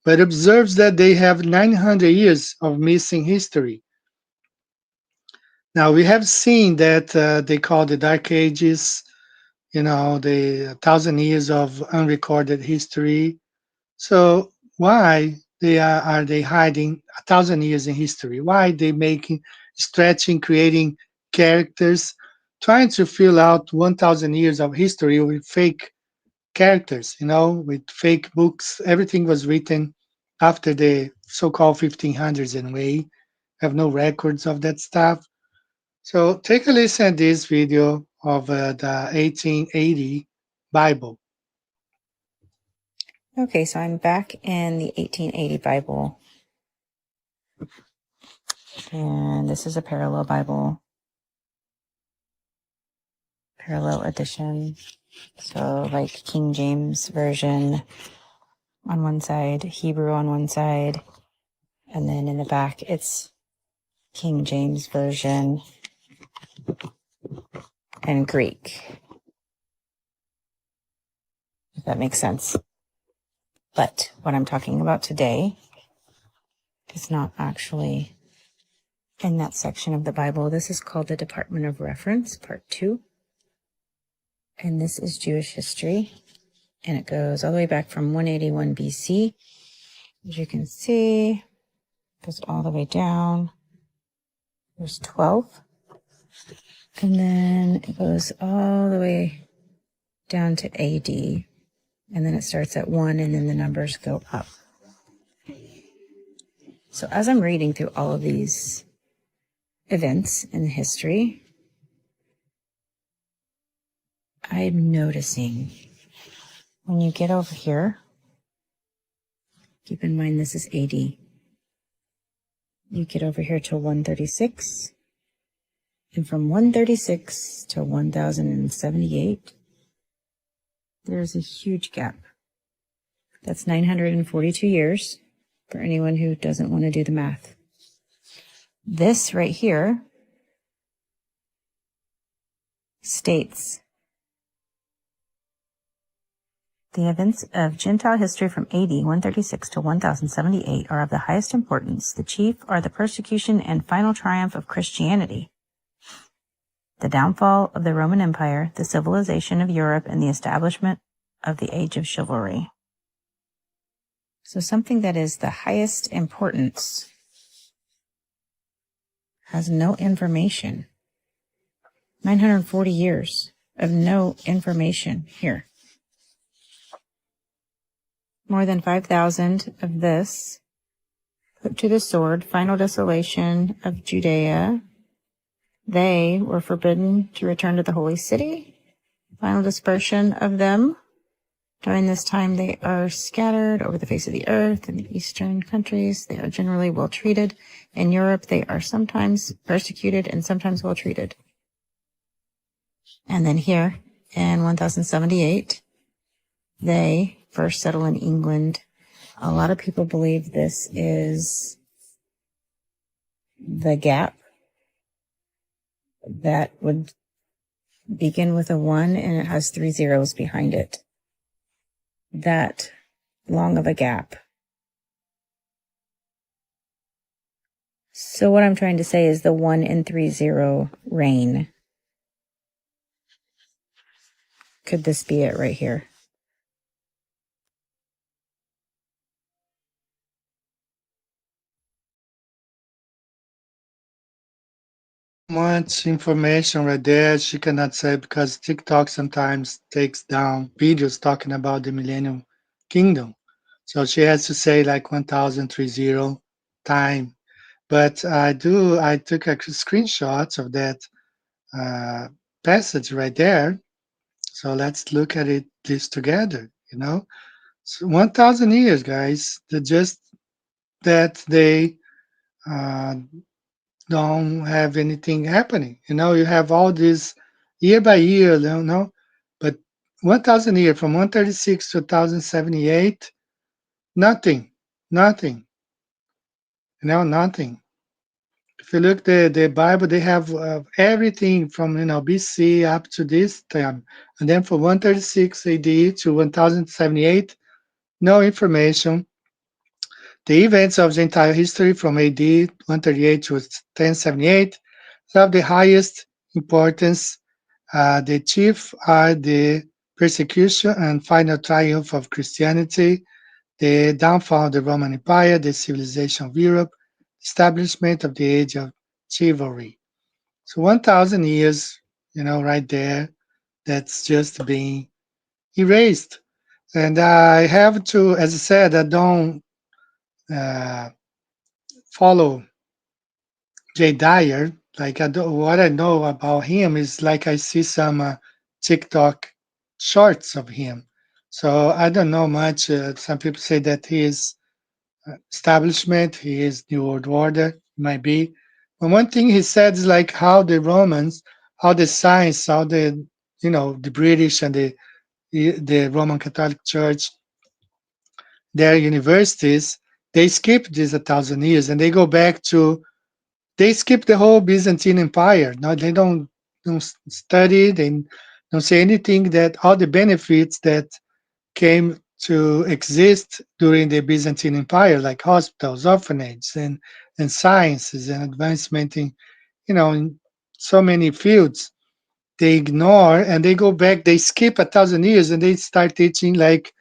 but observes that they have 900 years of missing history. Now we have seen that they call the Dark Ages, the 1,000 years of unrecorded history. So why are they hiding 1,000 years in history? Why are they making, stretching, creating characters, trying to fill out 1,000 years of history with fake characters, with fake books? Everything was written after the so-called 1500s anyway. Have no records of that stuff. So take a listen at this video of the 1880 Bible. Okay, so I'm back in the 1880 Bible. And this is a parallel Bible. Parallel edition. So like King James Version on one side, Hebrew on one side, and then in the back it's King James Version and Greek. If that makes sense. But what I'm talking about today is not actually in that section of the Bible. This is called the Department of Reference, Part 2. And this is Jewish history. And it goes all the way back from 181 BC. As you can see, it goes all the way down. There's 12. And then it goes all the way down to AD. And then it starts at 1, and then the numbers go up. So as I'm reading through all of these events in history, I'm noticing when you get over here, keep in mind this is AD. You get over here to 136, and from 136 to 1078, there's a huge gap. That's 942 years for anyone who doesn't want to do the math. This right here states the events of Gentile history from AD 136 to 1078 are of the highest importance. The chief are the persecution and final triumph of Christianity, the downfall of the Roman Empire, the civilization of Europe, and the establishment of the age of chivalry. So something that is the highest importance has no information. 940 years of no information here. More than 5,000 of this put to the sword, final desolation of Judea. They were forbidden to return to the holy city. Final dispersion of them. During this time, they are scattered over the face of the earth. In the eastern countries, they are generally well treated. In Europe, they are sometimes persecuted and sometimes well treated. And then here, in 1078, they first settle in England. A lot of people believe this is the gap that would begin with a 1 and it has 3 zeros behind it. That long of a gap. So what I'm trying to say is the 1 and 3-0 reign. Could this be it right here? Much information right there. She cannot say because TikTok sometimes takes down videos talking about the Millennium Kingdom. So she has to say like 1030 time. But I took a screenshots of that uh, passage right there. So let's look at it this together, you know. So 1000 years, guys. Just that they uh, don't have anything happening. You know, you have all this year by year, you know, but 1000 year from 136 to 1078, nothing, nothing, you know, nothing. If you look the Bible, they have everything from BC up to this time, and then from 136 AD to 1078, no information. The events of the entire history from AD 138 to 1078 have the highest importance. The chief are the persecution and final triumph of Christianity, the downfall of the Roman Empire, the civilization of Europe, establishment of the age of chivalry. So 1,000 years, right there, that's just being erased. And I have to, as I said, I don't uh, follow Jay Dyer. Like what I know about him is like I see some TikTok shorts of him. So I don't know much. Some people say that he is establishment, he is New World Order, might be. But one thing he said is like how the Romans, how the science, how the British and the Roman Catholic Church, their universities, they skip these 1,000 years and they go back to they skip the whole Byzantine Empire. No, they don't study. They don't say anything that all the benefits that came to exist during the Byzantine Empire, like hospitals, orphanages, and sciences and advancement in so many fields. They ignore and they go back. They skip 1,000 years and they start teaching like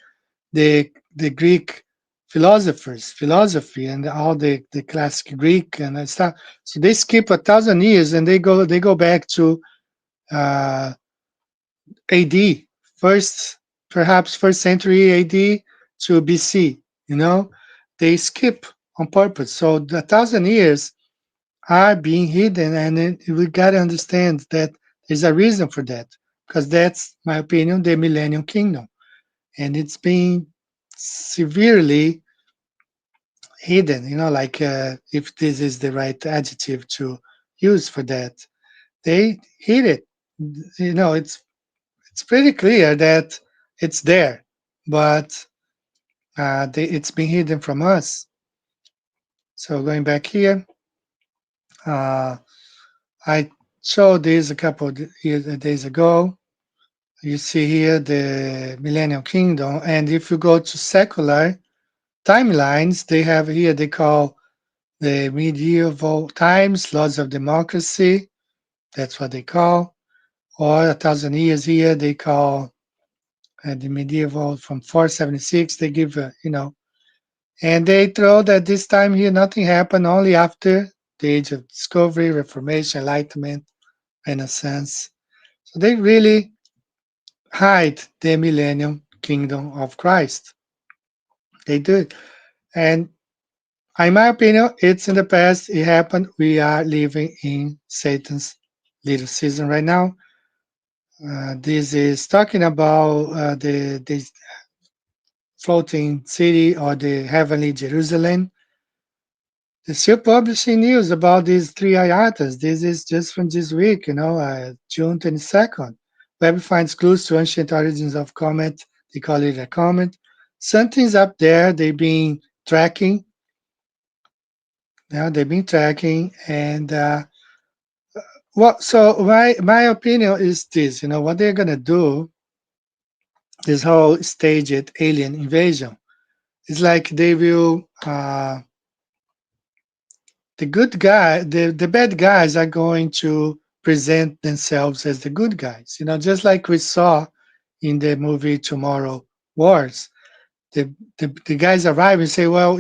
the Greek philosophers, philosophy, and all the classic Greek and stuff. So they skip 1,000 years and they go back to AD, first perhaps first century AD to BC. They skip on purpose. So the 1,000 years are being hidden, and we gotta understand that there's a reason for that, because that's my opinion, the Millennium Kingdom, and it's being severely hidden, like if this is the right adjective to use for that. They hid it. It's pretty clear that it's there, but it's been hidden from us. So going back here, I showed this a couple of days ago. You see here the Millennial Kingdom, and if you go to secular timelines, they have here, they call the medieval times, laws of democracy. That's what they call. Or 1,000 years here, they call the medieval from 476. They give, and they throw that this time here, nothing happened, only after the age of discovery, Reformation, Enlightenment, Renaissance. So they really hide the millennium kingdom of Christ. They do it. And in my opinion, it's in the past. It happened. We are living in Satan's little season right now. This is talking about the floating city or the heavenly Jerusalem. They're still publishing news about these three hiatus. This is just from this week, June 22nd. Web finds clues to ancient origins of comet. They call it a comet. Something's up there. They've been tracking. They've been tracking, and so my opinion is this. What they're gonna do, this whole staged alien invasion. It's like they the good guy, the bad guys are going to present themselves as the good guys. Just like we saw in the movie Tomorrow Wars. The guys arrive and say, well,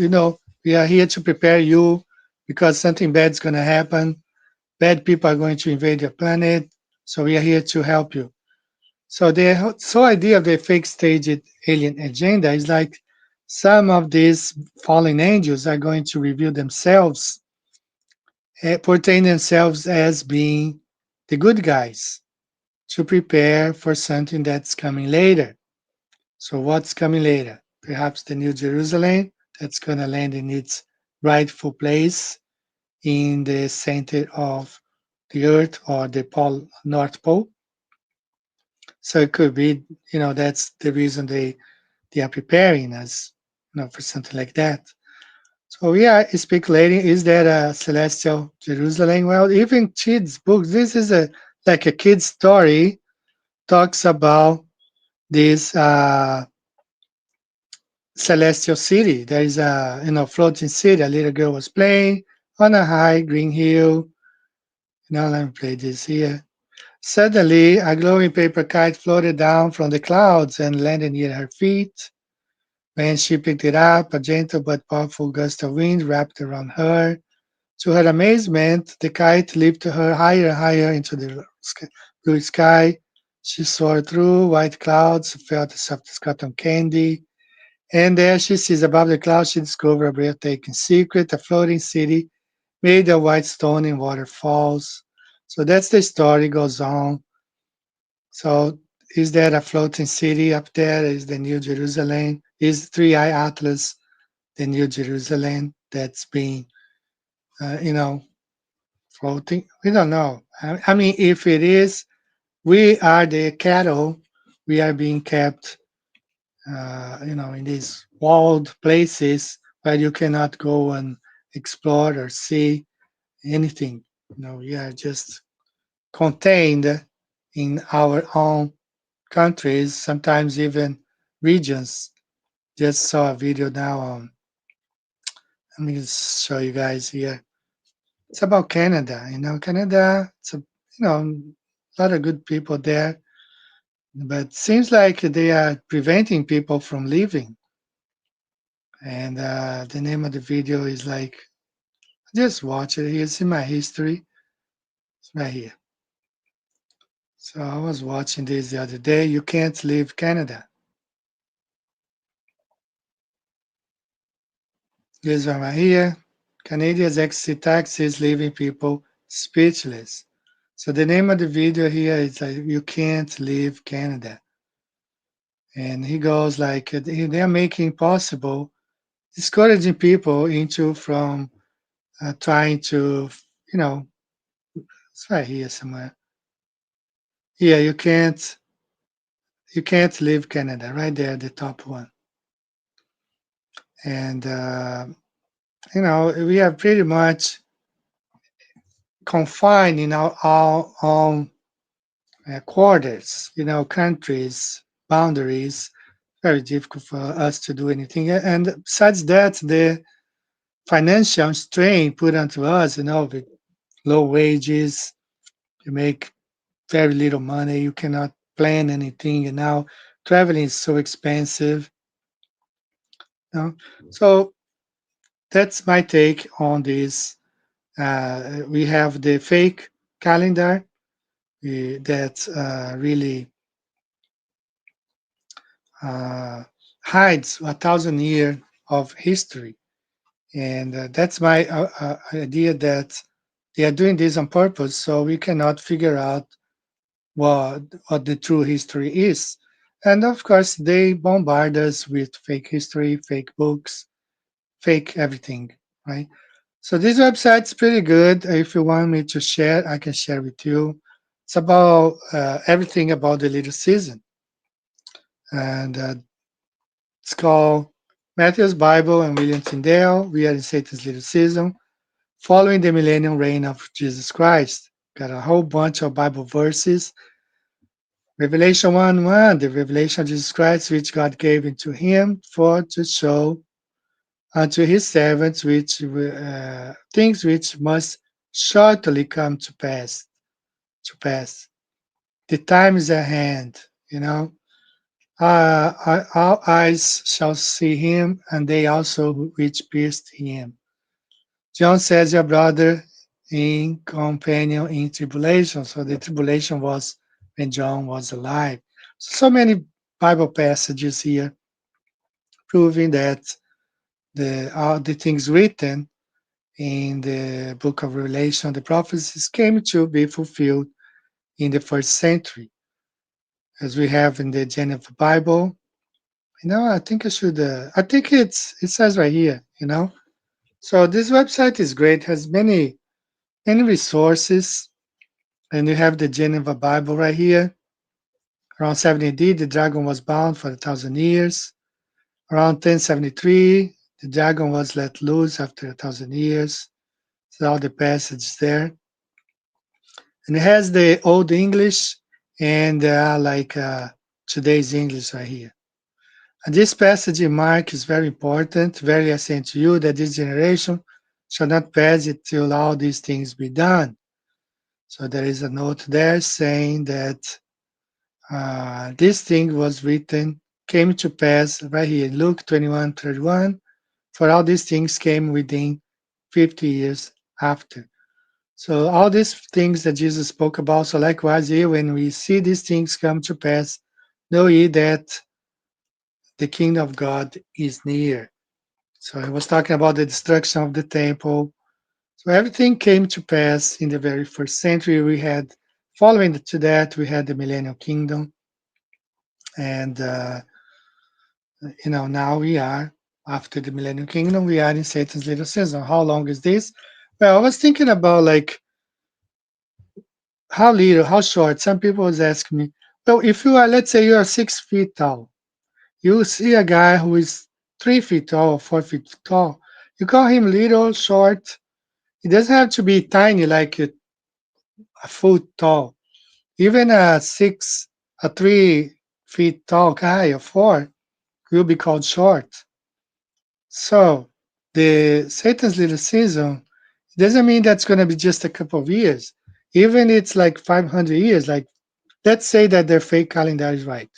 we are here to prepare you because something bad's going to happen. Bad people are going to invade your planet. So we are here to help you. So the whole idea of the fake staged alien agenda is like some of these fallen angels are going to reveal themselves, portraying themselves as being the good guys to prepare for something that's coming later. So what's coming later? Perhaps the New Jerusalem that's going to land in its rightful place in the center of the Earth or the North Pole. So it could be, that's the reason they are preparing us, for something like that. So we are speculating: is that a celestial Jerusalem? Well, even kids' books. This is like a kid's story. Talks about this celestial city. There is a floating city. A little girl was playing on a high green hill. Now let me play this here. Suddenly, a glowing paper kite floated down from the clouds and landed near her feet. When she picked it up, a gentle but powerful gust of wind wrapped around her. To her amazement, the kite lifted her higher and higher into the blue sky. She soared through white clouds, felt the softest cotton candy, and there she sees above the clouds, she discovered a breathtaking secret, a floating city made of white stone and waterfalls. So that's the story, goes on. So is there a floating city up there? Is the New Jerusalem? Is Three Eye Atlas the New Jerusalem that's being, floating? We don't know. I mean, if it is, we are the cattle. We are being kept, in these walled places where you cannot go and explore or see anything. We are just contained in our own countries, sometimes even regions. Just saw a video now on, let me just show you guys here. It's about Canada. Canada, it's a lot of good people there, but seems like they are preventing people from leaving. And the name of the video is like, just watch it. It's in my history. It's right here. So I was watching this the other day. You can't leave Canada. This one right here. Canadians exit taxes, leaving people speechless. So the name of the video here is like, you can't leave Canada. And he goes like, they are making possible, discouraging people into from trying to, it's right here somewhere. Yeah, you can't leave Canada, right there, the top one. And we are pretty much confined in our own quarters, countries, boundaries. Very difficult for us to do anything. And besides that, the financial strain put onto us, with low wages, you make very little money, you cannot plan anything, and now traveling is so expensive. So that's my take on this. We have the fake calendar that really hides 1,000 years of history. And that's my idea, that they are doing this on purpose so we cannot figure out what the true history is. And of course, they bombard us with fake history, fake books, fake everything, right? So this website's pretty good. If you want me to share, I can share with you. It's about everything about the little season. And it's called Matthew's Bible and William Tyndale. We are in Satan's little season, following the millennial reign of Jesus Christ. Got a whole bunch of Bible verses. Revelation 1:1, the revelation of Jesus Christ, which God gave into him to show unto his servants things which must shortly come to pass. The time is at hand, you know. Our eyes shall see him, and they also which pierced him. John says, your brother in companion in tribulation. So the tribulation was when John was alive. So many Bible passages here proving that all the things written in the book of Revelation, the prophecies came to be fulfilled in the first century, as we have in the Geneva Bible. You know, I think I should. I think it says right here. You know, so this website is great. Has many resources, and you have the Geneva Bible right here. Around 70 AD, the dragon was bound for 1,000 years. Around 1073, the dragon was let loose after 1,000 years. So all the passages there. And it has the Old English and today's English right here. And this passage in Mark is very important. Very I say to you that this generation shall not pass it till all these things be done. So there is a note there saying that this thing was written, came to pass right here, Luke 21:31. For all these things came within 50 years after. So all these things that Jesus spoke about, so likewise here, when we see these things come to pass, know ye that the kingdom of God is near. So he was talking about the destruction of the temple. So everything came to pass in the very first century. We had, following to that, we had the millennial kingdom. And, now we are, after the millennial kingdom, we are in Satan's little season. How long is this? Well, I was thinking about how little, how short. Some people was asking me, well, if you are, let's say you are 6 feet tall, you see a guy who is 3 feet tall or 4 feet tall, you call him little, short. He doesn't have to be tiny, like a foot tall. Even a 3 feet tall guy or 4 will be called short. So the Satan's little season doesn't mean that's going to be just a couple of years. Even it's like 500 years, like let's say that their fake calendar is right,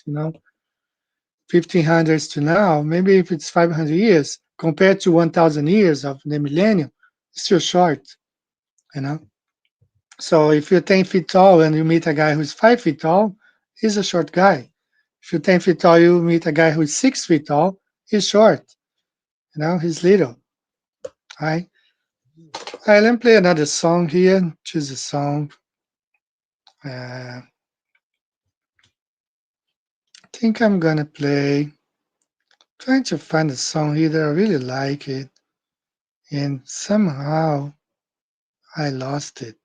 1500s to now, maybe if it's 500 years compared to 1000 years of the millennium, it's still short, So if you're 10 feet tall and you meet a guy who's 5 feet tall, he's a short guy. If you're 10 feet tall, you meet a guy who's 6 feet tall, he's short, he's little, right? All right, let me play another song here. Choose a song. I think I'm gonna play. Trying to find a song here that I really like it, and somehow I lost it.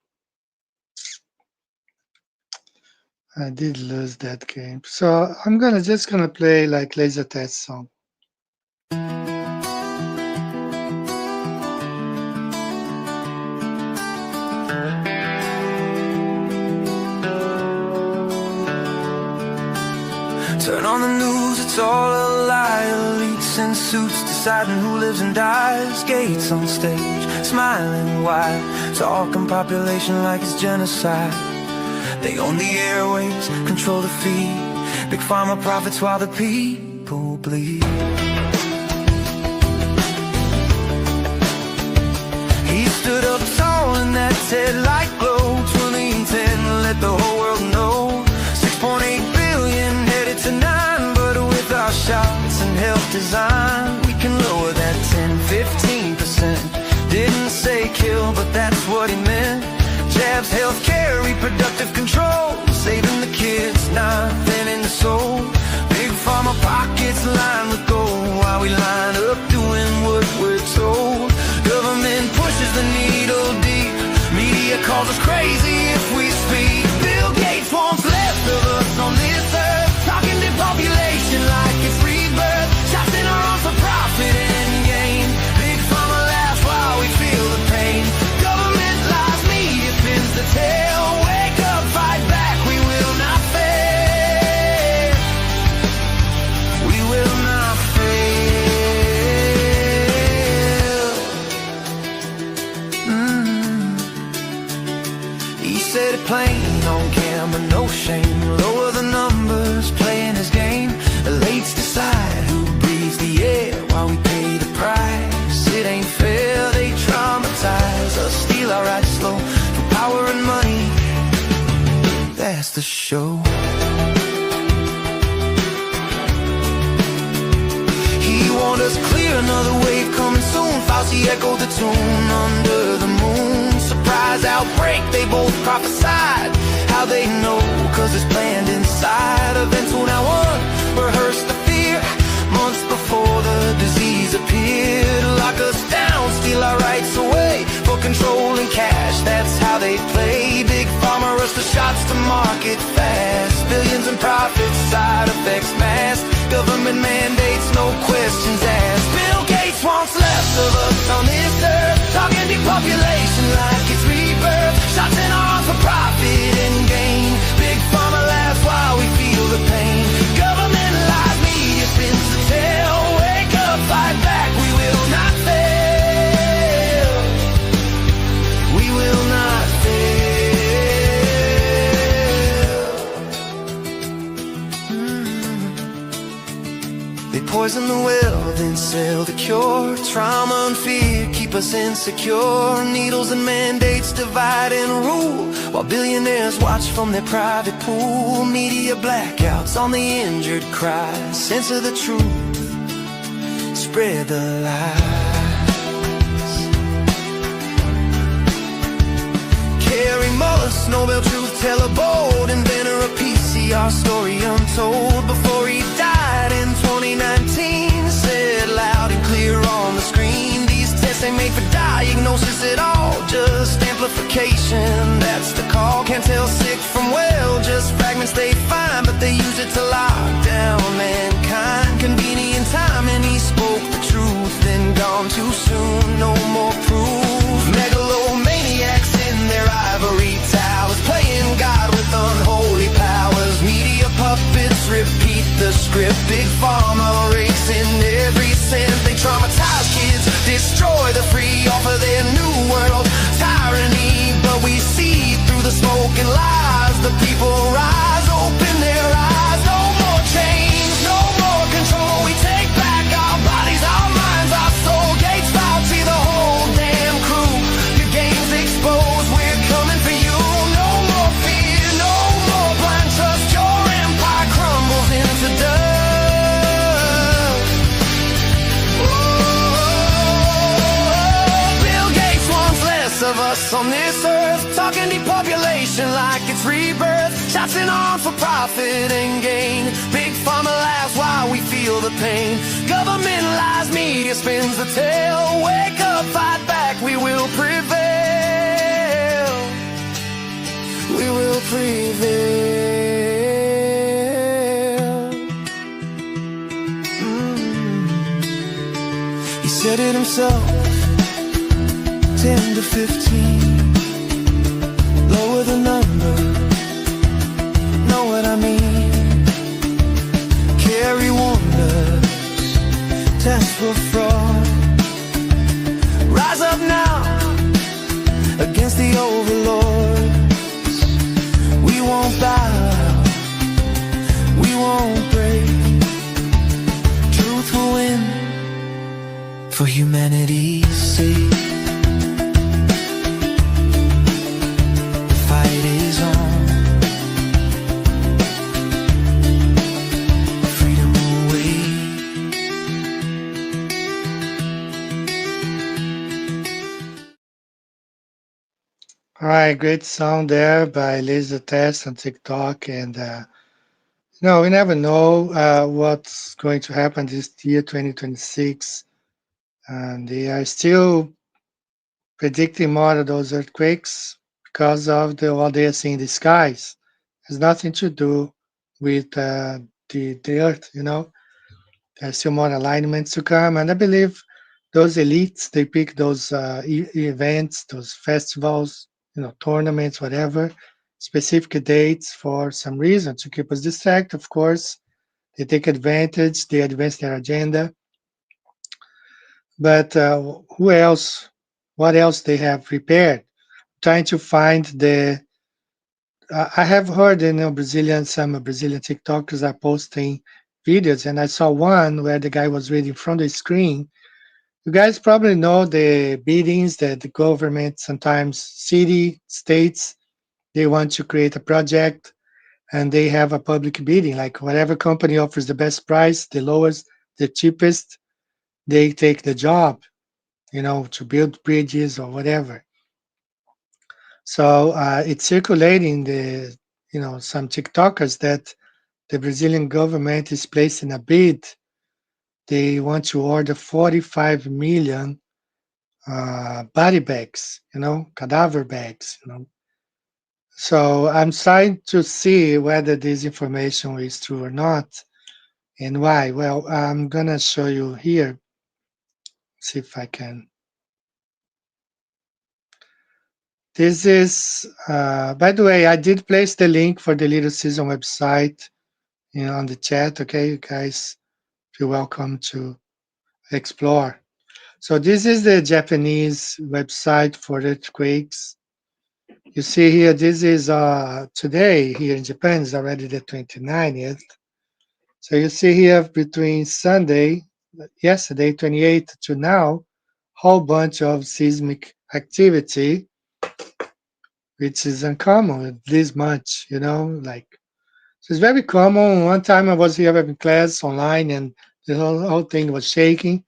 I did lose that game, so I'm just gonna play like Laser Test song. Turn on the news, it's all a lie. Elites in suits deciding who lives and dies. Gates on stage, smiling wide, talking population like it's genocide. They own the airwaves, control the feed. Big pharma profits while the people bleed. He stood up tall in that headlight glow, 2010, let the whole world know. 6.8 billion headed to 9, but with our shots and health design, we can lower that 10-15%. Didn't say kill, but that's what he meant. Jabs, healthcare, reproductive control, saving the kids, nothing in the soul. Big pharma pockets lined with gold, while we line up doing what we're told. Government pushes the needle deep, media calls us crazy if we speak. Bill Gates wants less of us on this earth, talking to population like it's rebirth. Shots in our arms for profit and gain. Big pharma laughs while we feel the pain. Government lies, media pins the tail. Wake up, fight back, we will not fail. We will not fail. plain on camera, no shame. Lower the numbers, playing his game. Elites decide who breathes the air while we pay the price. It ain't fair, they traumatize us, steal our rights slow for power and money. That's the show. He warned us clear, another wave coming soon. Fauci echoed the tune under the moon. Surprise outbreak, they both prophesied. How they know, cause it's planned inside. Events will now rehearse the fear. Months before the disease appeared. Lock us down, steal our rights away for control and cash, that's how they play. Big pharma rush the shots to market fast. Billions in profits, side effects masked. Government mandates, no questions asked. Bill Gates wants less of us on this earth. Talking depopulation like it's rebirth. Shots in arms for profit and gain. Big pharma laughs while we feel the pain. Government lies, media spins the tale. Wake up, fight back, we will not fail. We will not fail. They poison the well, then sell the cure. Trauma and fear keep us insecure. Needles and mandates divide and rule, while billionaires watch from their private pool. Media blackouts on the injured cry. Censor the truth, spread the lies. Carrie Mullis, Nobel truth teller, bold inventor of PCR story untold. Before he died in 2019, said loud and clear on the screen, these tests ain't made for diagnosis at all, just amplification, that's the call. Can't tell sick from well, just fragments they find, but they use it to lock down mankind. Convenient time, and he spoke the truth, then gone too soon, no more proof. Megalomaniacs in their ivory towers, playing God with unholy powers. Media puppets repeat the script. Big pharma racing every cent. They traumatize kids, destroy the free, offer their new world tyranny. But we see through the smoke and lies. The people rise, open their eyes. No more chains, no more control. We take back our bodies, our minds, our soul. Gates, Fauci, the whole damn crew. Your game's exposed, we're coming for you. No more fear, no more blind trust. Your empire crumbles into dust. Oh, Bill Gates wants less of us on this earth. Talking depopulation like it's rebirth. Shots in arms for profit and gain. Big pharma laughs while we feel the pain. Government lies, media spins the tale. Wake up, fight back, we will prevail. We will prevail. He said it himself, 10 to 15. Lower the number, know what I mean. Carry wonders, test for fraud. Rise up now against the overlords. We won't bow, we won't break. Truth will win for humanity's sake. All right, great song there by Laser Test on TikTok. And, we never know what's going to happen this year, 2026. And they are still predicting more of those earthquakes because of what they are seeing in the skies. It has nothing to do with the earth, There's still more alignments to come. And I believe those elites, they pick those events, those festivals, tournaments, whatever, specific dates for some reason to keep us distracted. Of course, they take advantage, they advance their agenda. But who else? What else they have prepared? Trying to find the I have heard, some Brazilian TikTokers are posting videos, and I saw one where the guy was reading from the screen. You guys probably know the biddings that the government, sometimes city, states, they want to create a project and they have a public bidding. Like whatever company offers the best price, the lowest, the cheapest, they take the job, to build bridges or whatever. So it's circulating some TikTokers that the Brazilian government is placing a bid. They want to order 45 million body bags, cadaver bags. So I'm trying to see whether this information is true or not and why. Well, I'm gonna show you here. See if I can. This is, by the way, I did place the link for the Little Season website, on the chat. Okay, you guys, feel welcome to explore. So this is the Japanese website for earthquakes. You see here, this is today here in Japan is already the 29th. So you see here between yesterday 28th to now, whole bunch of seismic activity, which is uncommon this much, like so it's very common. One time I was here having class online and the whole thing was shaking.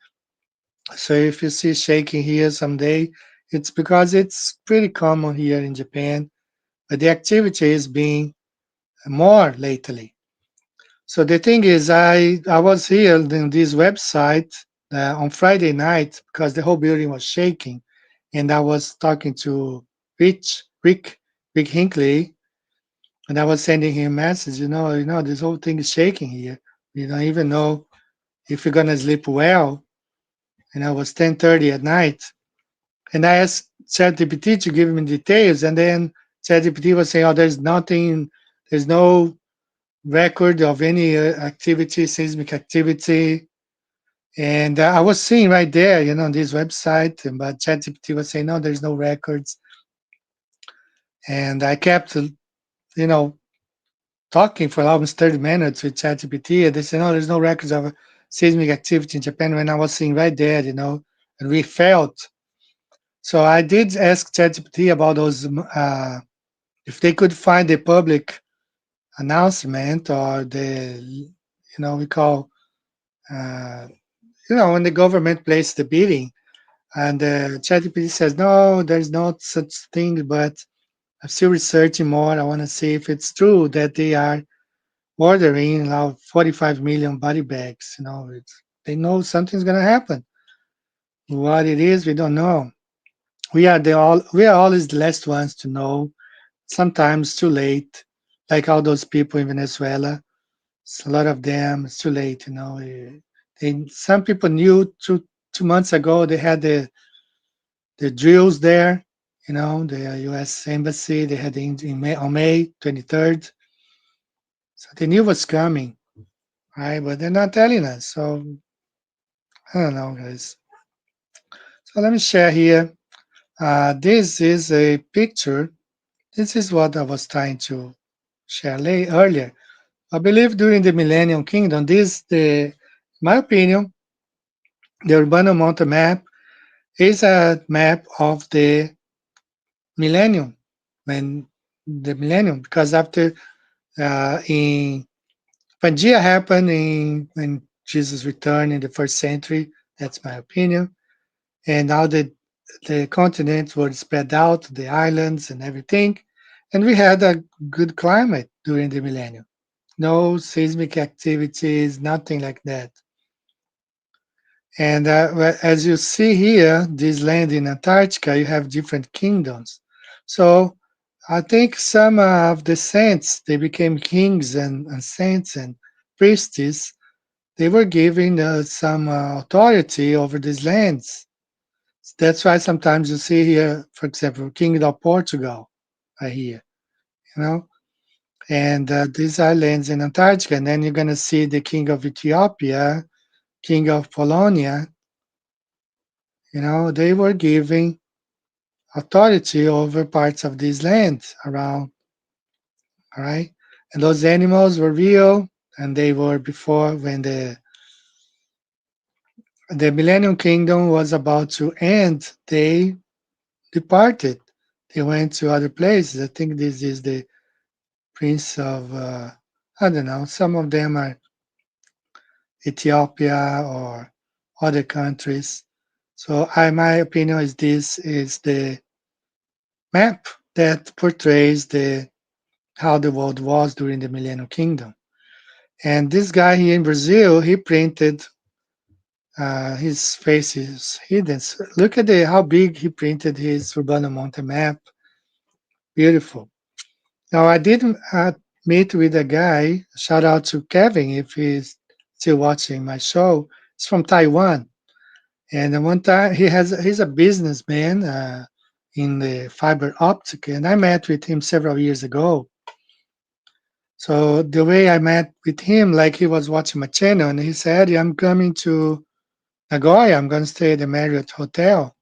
So if you see shaking here someday, it's because it's pretty common here in Japan, but the activity is being more lately. So the thing is, I was here in this website on Friday night because the whole building was shaking, and I was talking to Rick Hinckley, and I was sending him a message. This whole thing is shaking here. You don't even know if you're gonna sleep well. And it was 10:30 at night, and I asked ChatGPT to give me details, and then ChatGPT was saying, "Oh, there's nothing, there's no record of any activity, seismic activity." And I was seeing right there, on this website, but ChatGPT was saying, "No, there's no records." And I kept, talking for almost 30 minutes with ChatGPT, and they said, "No, there's no records of seismic activity in Japan." When I was seeing right there, and we felt. So I did ask ChatGPT about those, if they could find a public announcement or we call, uh, when the government placed the bidding, and ChatGPT says, no, there's not such thing, but I'm still researching more. I want to see if it's true that they are ordering now 45 million body bags. They know something's going to happen. What it is, we don't know. We are always the last ones to know. Sometimes too late, like all those people in Venezuela. It's a lot of them. It's too late. Some people knew 2 months ago. They had the drills there. The U.S. embassy. They had on May 23rd. So they knew what's coming, right? But they're not telling us. So I don't know, guys. So let me share here. This is a picture. This is what I was trying to share earlier. I believe during the Millennium Kingdom, my opinion, the Urbano Mountain map is a map of the Millennium, because after in Pangea happened when Jesus returned in the first century. That's my opinion. And now the continents were spread out, the islands and everything, and we had a good climate during the millennium. No seismic activities, nothing like that. And as you see here, this land in Antarctica, you have different kingdoms. So I think some of the saints, they became kings and saints and priestesses. They were given some authority over these lands. That's why sometimes you see here, for example, King of Portugal, right here, and these are lands in Antarctica. And then you're going to see the King of Ethiopia, King of Polonia. They were giving authority over parts of these lands around All right, and those animals were real, and they were before when the Millennium Kingdom was about to end. They departed. They went to other places. I think this is the Prince of I don't know. Some of them are Ethiopia or other countries. So my opinion is this is the map that portrays the how the world was during the Millennium Kingdom. And this guy here in Brazil, he printed his face is hidden. So look at how big he printed his Urbano Monte map. Beautiful. Now I did meet with a guy. Shout out to Kevin if he's still watching my show. He's from Taiwan. And one time he's a businessman in the fiber optic, and I met with him several years ago. So the way I met with him, like he was watching my channel, and he said, "Hey, I'm coming to Nagoya. I'm going to stay at the Marriott Hotel.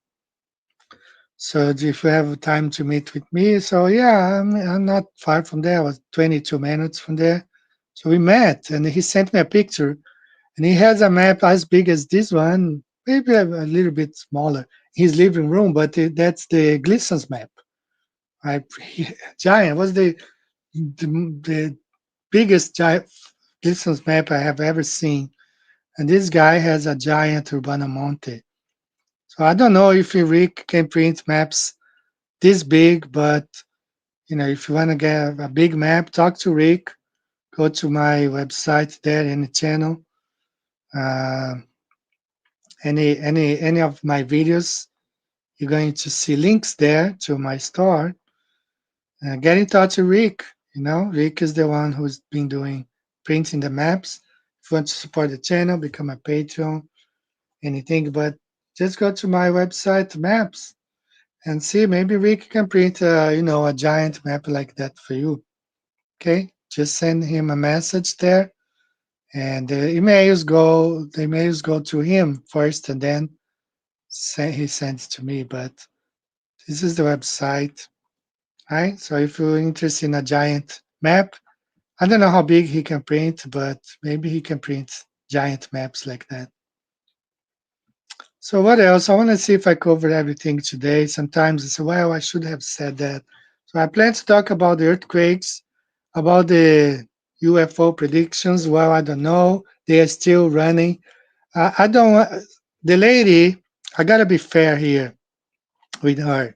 So if you have time to meet with me," so yeah, I'm not far from there. I was 22 minutes from there. So we met, and he sent me a picture, and he has a map as big as this one, maybe a little bit smaller, his living room, but that's the Gleason's map. Right? Giant. Was the biggest giant Gleason's map I have ever seen. And this guy has a giant Urbana Monte. So I don't know if Rick can print maps this big, but if you want to get a big map, talk to Rick. Go to my website there in the channel. Uh, any of my videos, you're going to see links there to my store. Get in touch with Rick. Rick is the one who's been doing printing the maps. If you want to support the channel, become a Patreon, anything. But just go to my website, maps, and see. Maybe Rick can print, a giant map like that for you. Okay, just send him a message there, and the emails go to him first, and then he sends to me. But this is the website. Right? So if you're interested in a giant map, I don't know how big he can print, but maybe he can print giant maps like that. So what else? I want to see if I covered everything today. Sometimes I say, well, I should have said that. So I plan to talk about the earthquakes, about the UFO predictions. Well, I don't know. They are still running. I don't want the lady. I gotta be fair here with her.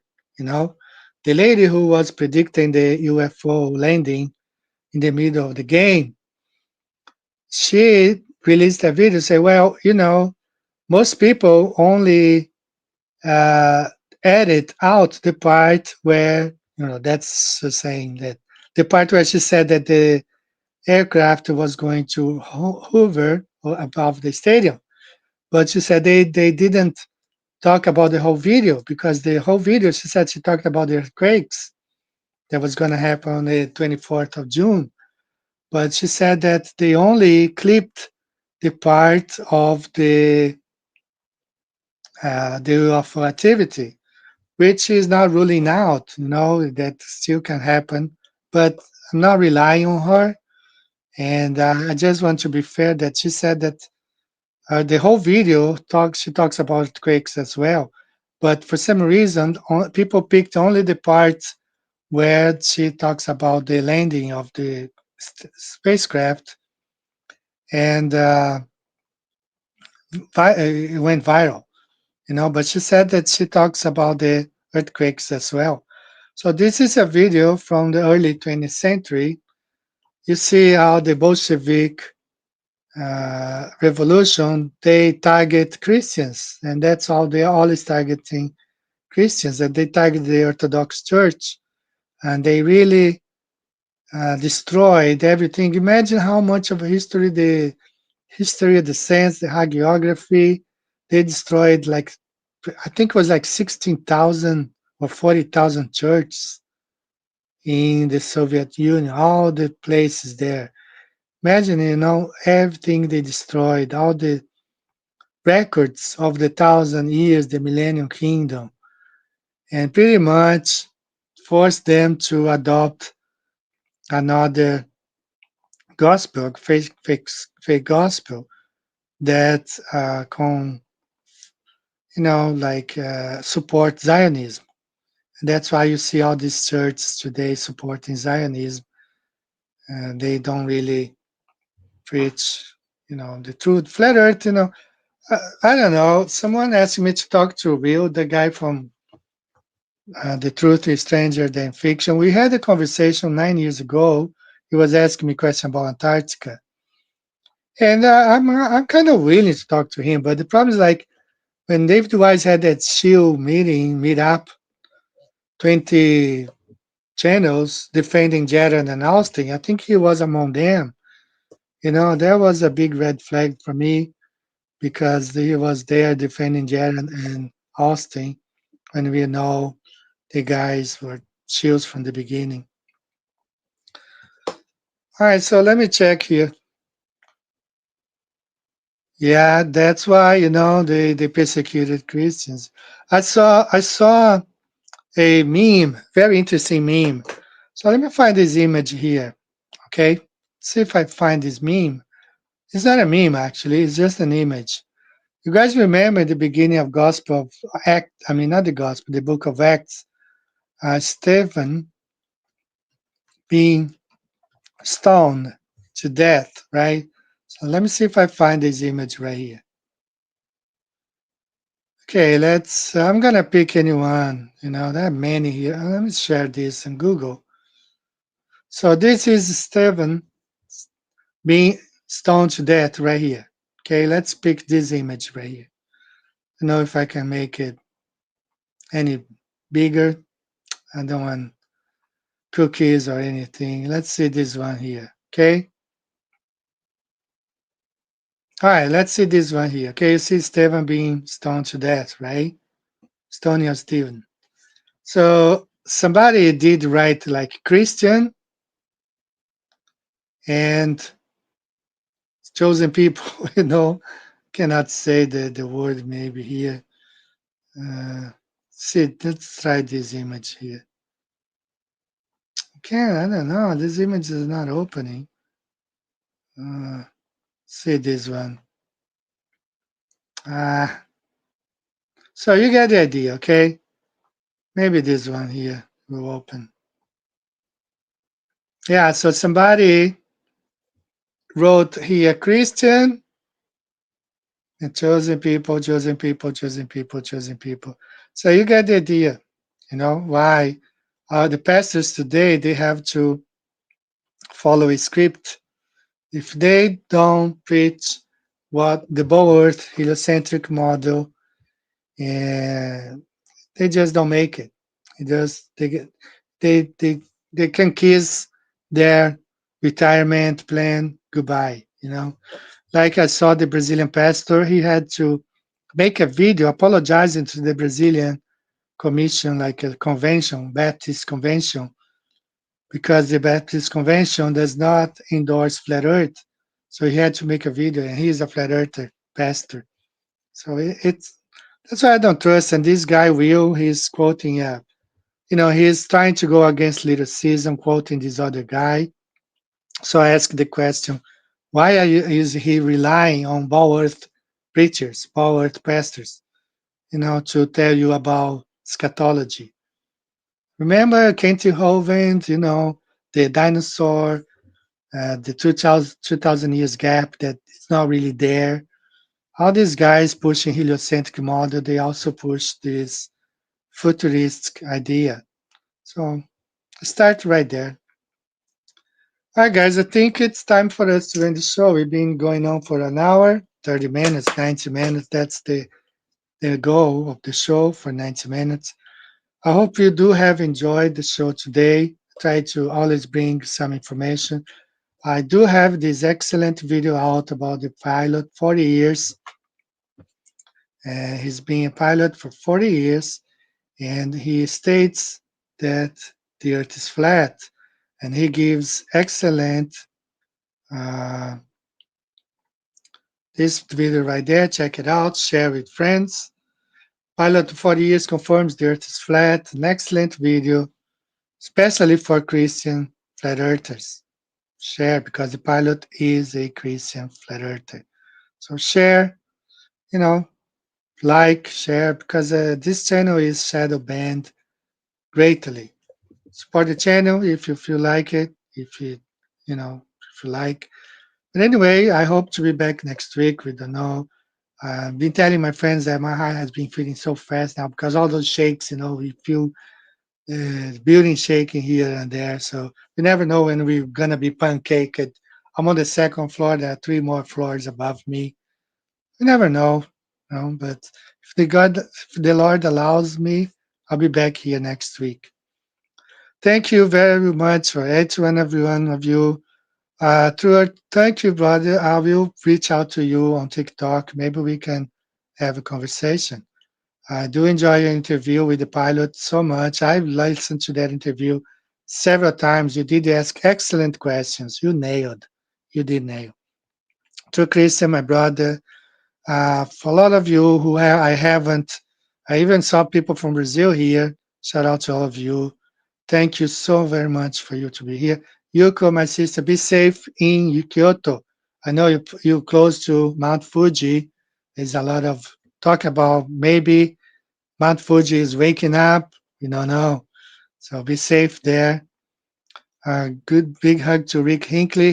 The lady who was predicting the UFO landing in the middle of the game, she released a video say, well, most people only edit out the part where, that's saying that the part where she said that the aircraft was going to hover above the stadium. But she said they didn't talk about the whole video, because the whole video, she said she talked about the earthquakes that was going to happen on the 24th of June. But she said that they only clipped the part of the UFO activity, which is not ruling out, that still can happen. But I'm not relying on her. And I just want to be fair that she said that the whole video she talks about earthquakes as well. But for some reason, people picked only the part where she talks about the landing of the spacecraft, and it went viral, but she said that she talks about the earthquakes as well. So this is a video from the early 20th century. You see how the Bolshevik revolution, they target Christians, and that's how they are always targeting Christians, and they target the Orthodox Church, and they really destroyed everything. Imagine how much of history the history of the saints, the hagiography, they destroyed, like, I think it was like 16,000 or 40,000 churches in the Soviet Union, all the places there. Imagine, everything they destroyed, all the records of the 1,000 years, the Millennium Kingdom, and pretty much forced them to adopt another gospel, fake gospel that support Zionism. And that's why you see all these churches today supporting Zionism. They don't really preach, the truth. Flat Earth, I don't know. Someone asked me to talk to Will, the guy from The Truth is Stranger Than Fiction. We had a conversation 9 years ago. He was asking me a question about Antarctica. And I'm kind of willing to talk to him, but the problem is like when David Wise had that shield meet up, 20 channels defending Jared and Austin. I think he was among them. That was a big red flag for me because he was there defending Jared and Austin when we know the guys were shields from the beginning. All right, so let me check here. Yeah, that's why they persecuted Christians. I saw a meme, very interesting meme. So let me find this image here. Okay, see if I find this meme. It's not a meme actually; it's just an image. You guys remember the beginning of Gospel of Act? I mean, not the Gospel, the Book of Acts. Stephen being stoned to death, right? So let me see if I find this image right here. Okay, I'm gonna pick anyone. There are many here. Let me share this in Google. So this is Stephen being stoned to death right here. Okay, let's pick this image right here. I don't know if I can make it any bigger. I don't want cookies or anything. Let's see this one here. Okay. All right, let's see this one here. Okay, you see Stephen being stoned to death, right? Stoning of Stephen. So somebody did write like Christian and chosen people, cannot say the word maybe here. See, let's try this image here. Okay, I don't know. This image is not opening. See this one. So you get the idea, okay? Maybe this one here will open. Yeah, so somebody wrote here Christian and chosen people, chosen people, chosen people, chosen people. So you get the idea, why the pastors today, they have to follow a script. If they don't preach what the Bow-Earth heliocentric model, and they just don't make it. They can kiss their retirement plan goodbye. Like I saw the Brazilian pastor, he had to make a video apologizing to the Brazilian commission, like a convention, Baptist convention, because the Baptist convention does not endorse flat Earth. So he had to make a video, and he's a flat earther pastor. So that's why I don't trust. And this guy Will, he's quoting, he's trying to go against lyricism, quoting this other guy. So I asked the question, why is he relying on Bow-Earth preachers, Bow-Earth pastors, to tell you about eschatology? Remember Kent Hovind, the dinosaur, the 2,000 years gap that is not really there. All these guys pushing heliocentric model, they also push this futuristic idea. So start right there. All right, guys, I think it's time for us to end the show. We've been going on for an hour, 30 minutes, 90 minutes. That's the goal of the show for 90 minutes. I hope you do have enjoyed the show today. Try to always bring some information. I do have this excellent video out about the pilot, 40 years. He's been a pilot for 40 years, and he states that the Earth is flat, and he gives excellent this video right there. Check it out, share with friends. Pilot 40 years confirms the Earth is flat. An excellent video, especially for Christian. flat earthers. Share, because the pilot is a Christian flat earther. So share, you know, like, share, because this channel is shadow banned greatly. Support the channel if you feel like it, if you if you like. But anyway, I hope to be back next week. We don't know. I've been telling my friends that my heart has been feeling so fast now because all those shakes, we feel the building shaking here and there. So we never know when we're gonna be pancaked. I'm on the second floor. There are 3 more floors above me. We never know, But if the Lord allows me, I'll be back here next week. Thank you very much for each and every one of you. Thank you, brother. I will reach out to you on TikTok. Maybe we can have a conversation. I do enjoy your interview with the pilot so much. I've listened to that interview several times. You did ask excellent questions. You nailed. You did nail. To Christian, my brother, for a lot of you who I even saw people from Brazil here. Shout out to all of you. Thank you so very much for you to be here. Yuko, my sister, be safe in Kyoto. I know you're close to Mount Fuji. There's a lot of talk about maybe Mount Fuji is waking up. We don't know. So be safe there. Good big hug to Rick Hinckley.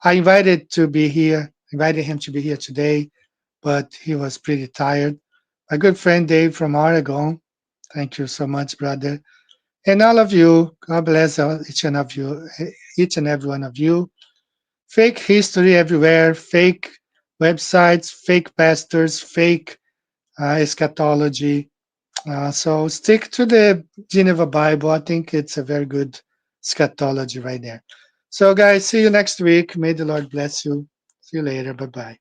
I invited him to be here today, but he was pretty tired. My good friend Dave from Oregon. Thank you so much, brother. And all of you, God bless each and every one of you. Fake history everywhere, fake websites, fake pastors, fake eschatology. So stick to the Geneva Bible. I think it's a very good eschatology right there. So guys, see you next week. May the Lord bless you. See you later. Bye-bye.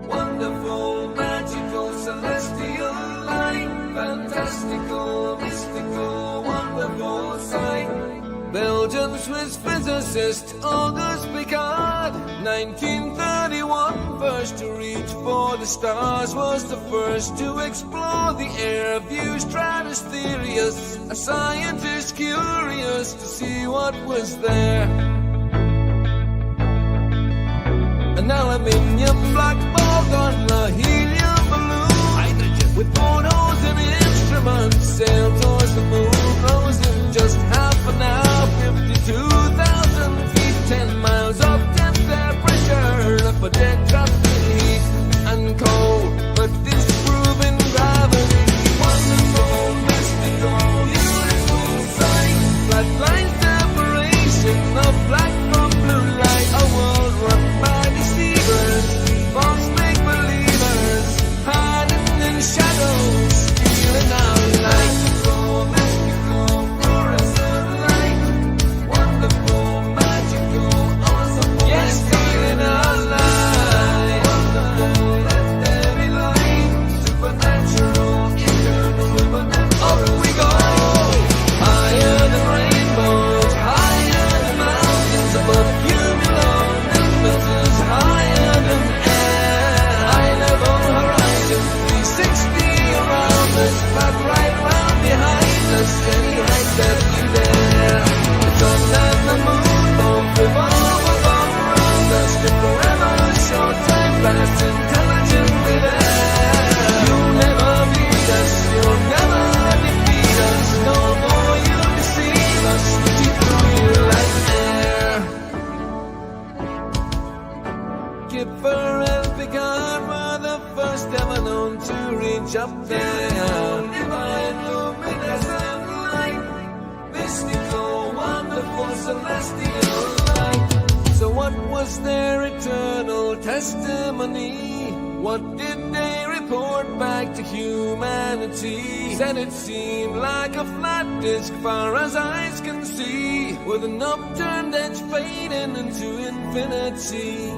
Wonderful, magical, celestial light, fantastical, mystical, wonderful sight. Belgian Swiss physicist Auguste Piccard, 1931, first to reach for the stars, was the first to explore the air view stratospherius, a scientist curious to see what was there. An aluminium black ball on a helium balloon, hydrogen, with portholes and instruments, sailed towards the moon, rose in just half an hour, 52,000 feet, 10 miles of temperature, up a dead drop in heat and cold, but disproving gravity. Wonderful, mystical, beautiful sight, flat line separation of black from blue light, a world run by deceivers, false make-believers, hiding in shadows, stealing our light. Mystical, fluorescent light, wonderful, magical, awesome, yes, stealing our light. Wonderful, let there be light, supernatural, eternal, supernatural. Up we go, higher than rainbows, higher than mountains, above cumulonimbus, higher than air, high level horizon, 360 around us, back right round behind us, any height that you dare. The sun and the moon both revolve above around us, to forever short time pass intelligently there. You'll never beat us, you'll never defeat us, no more you deceive us, deep through you like air. Kipper and Picard were the first ever known to reach up there. Divine luminescent light, mystical, wonderful, celestial light. So what was their eternal testimony? What did they report back to humanity? Said it seemed like a flat disk far as eyes can see, with an upturned edge fading into infinity.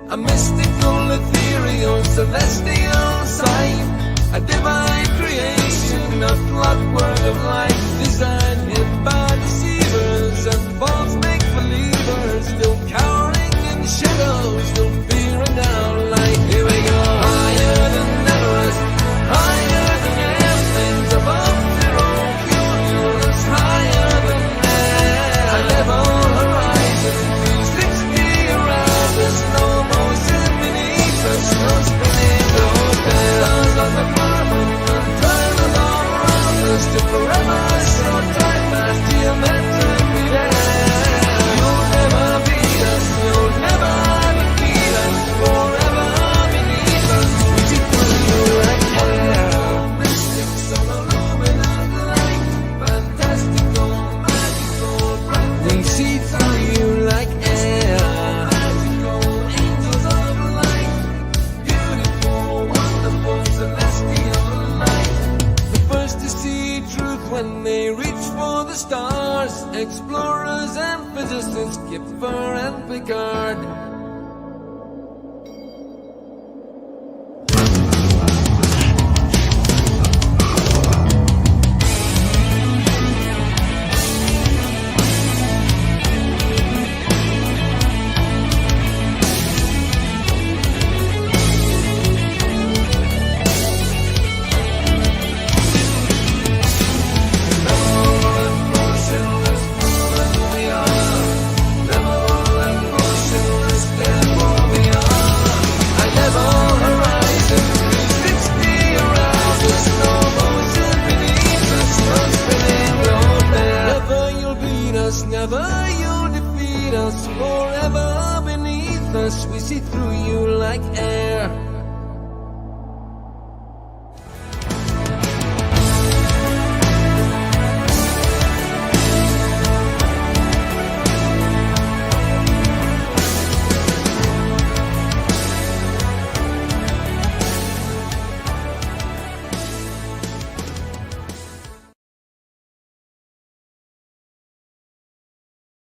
A mystical, ethereal, celestial sight, a divine creation, a clockwork of light, designed hid by deceivers and false make-believers, still cowering in shadows, still fearing our light. for the stars, explorers and physicists, Kipper and Picard. Never you'll defeat us, forever beneath us. We see through you like air.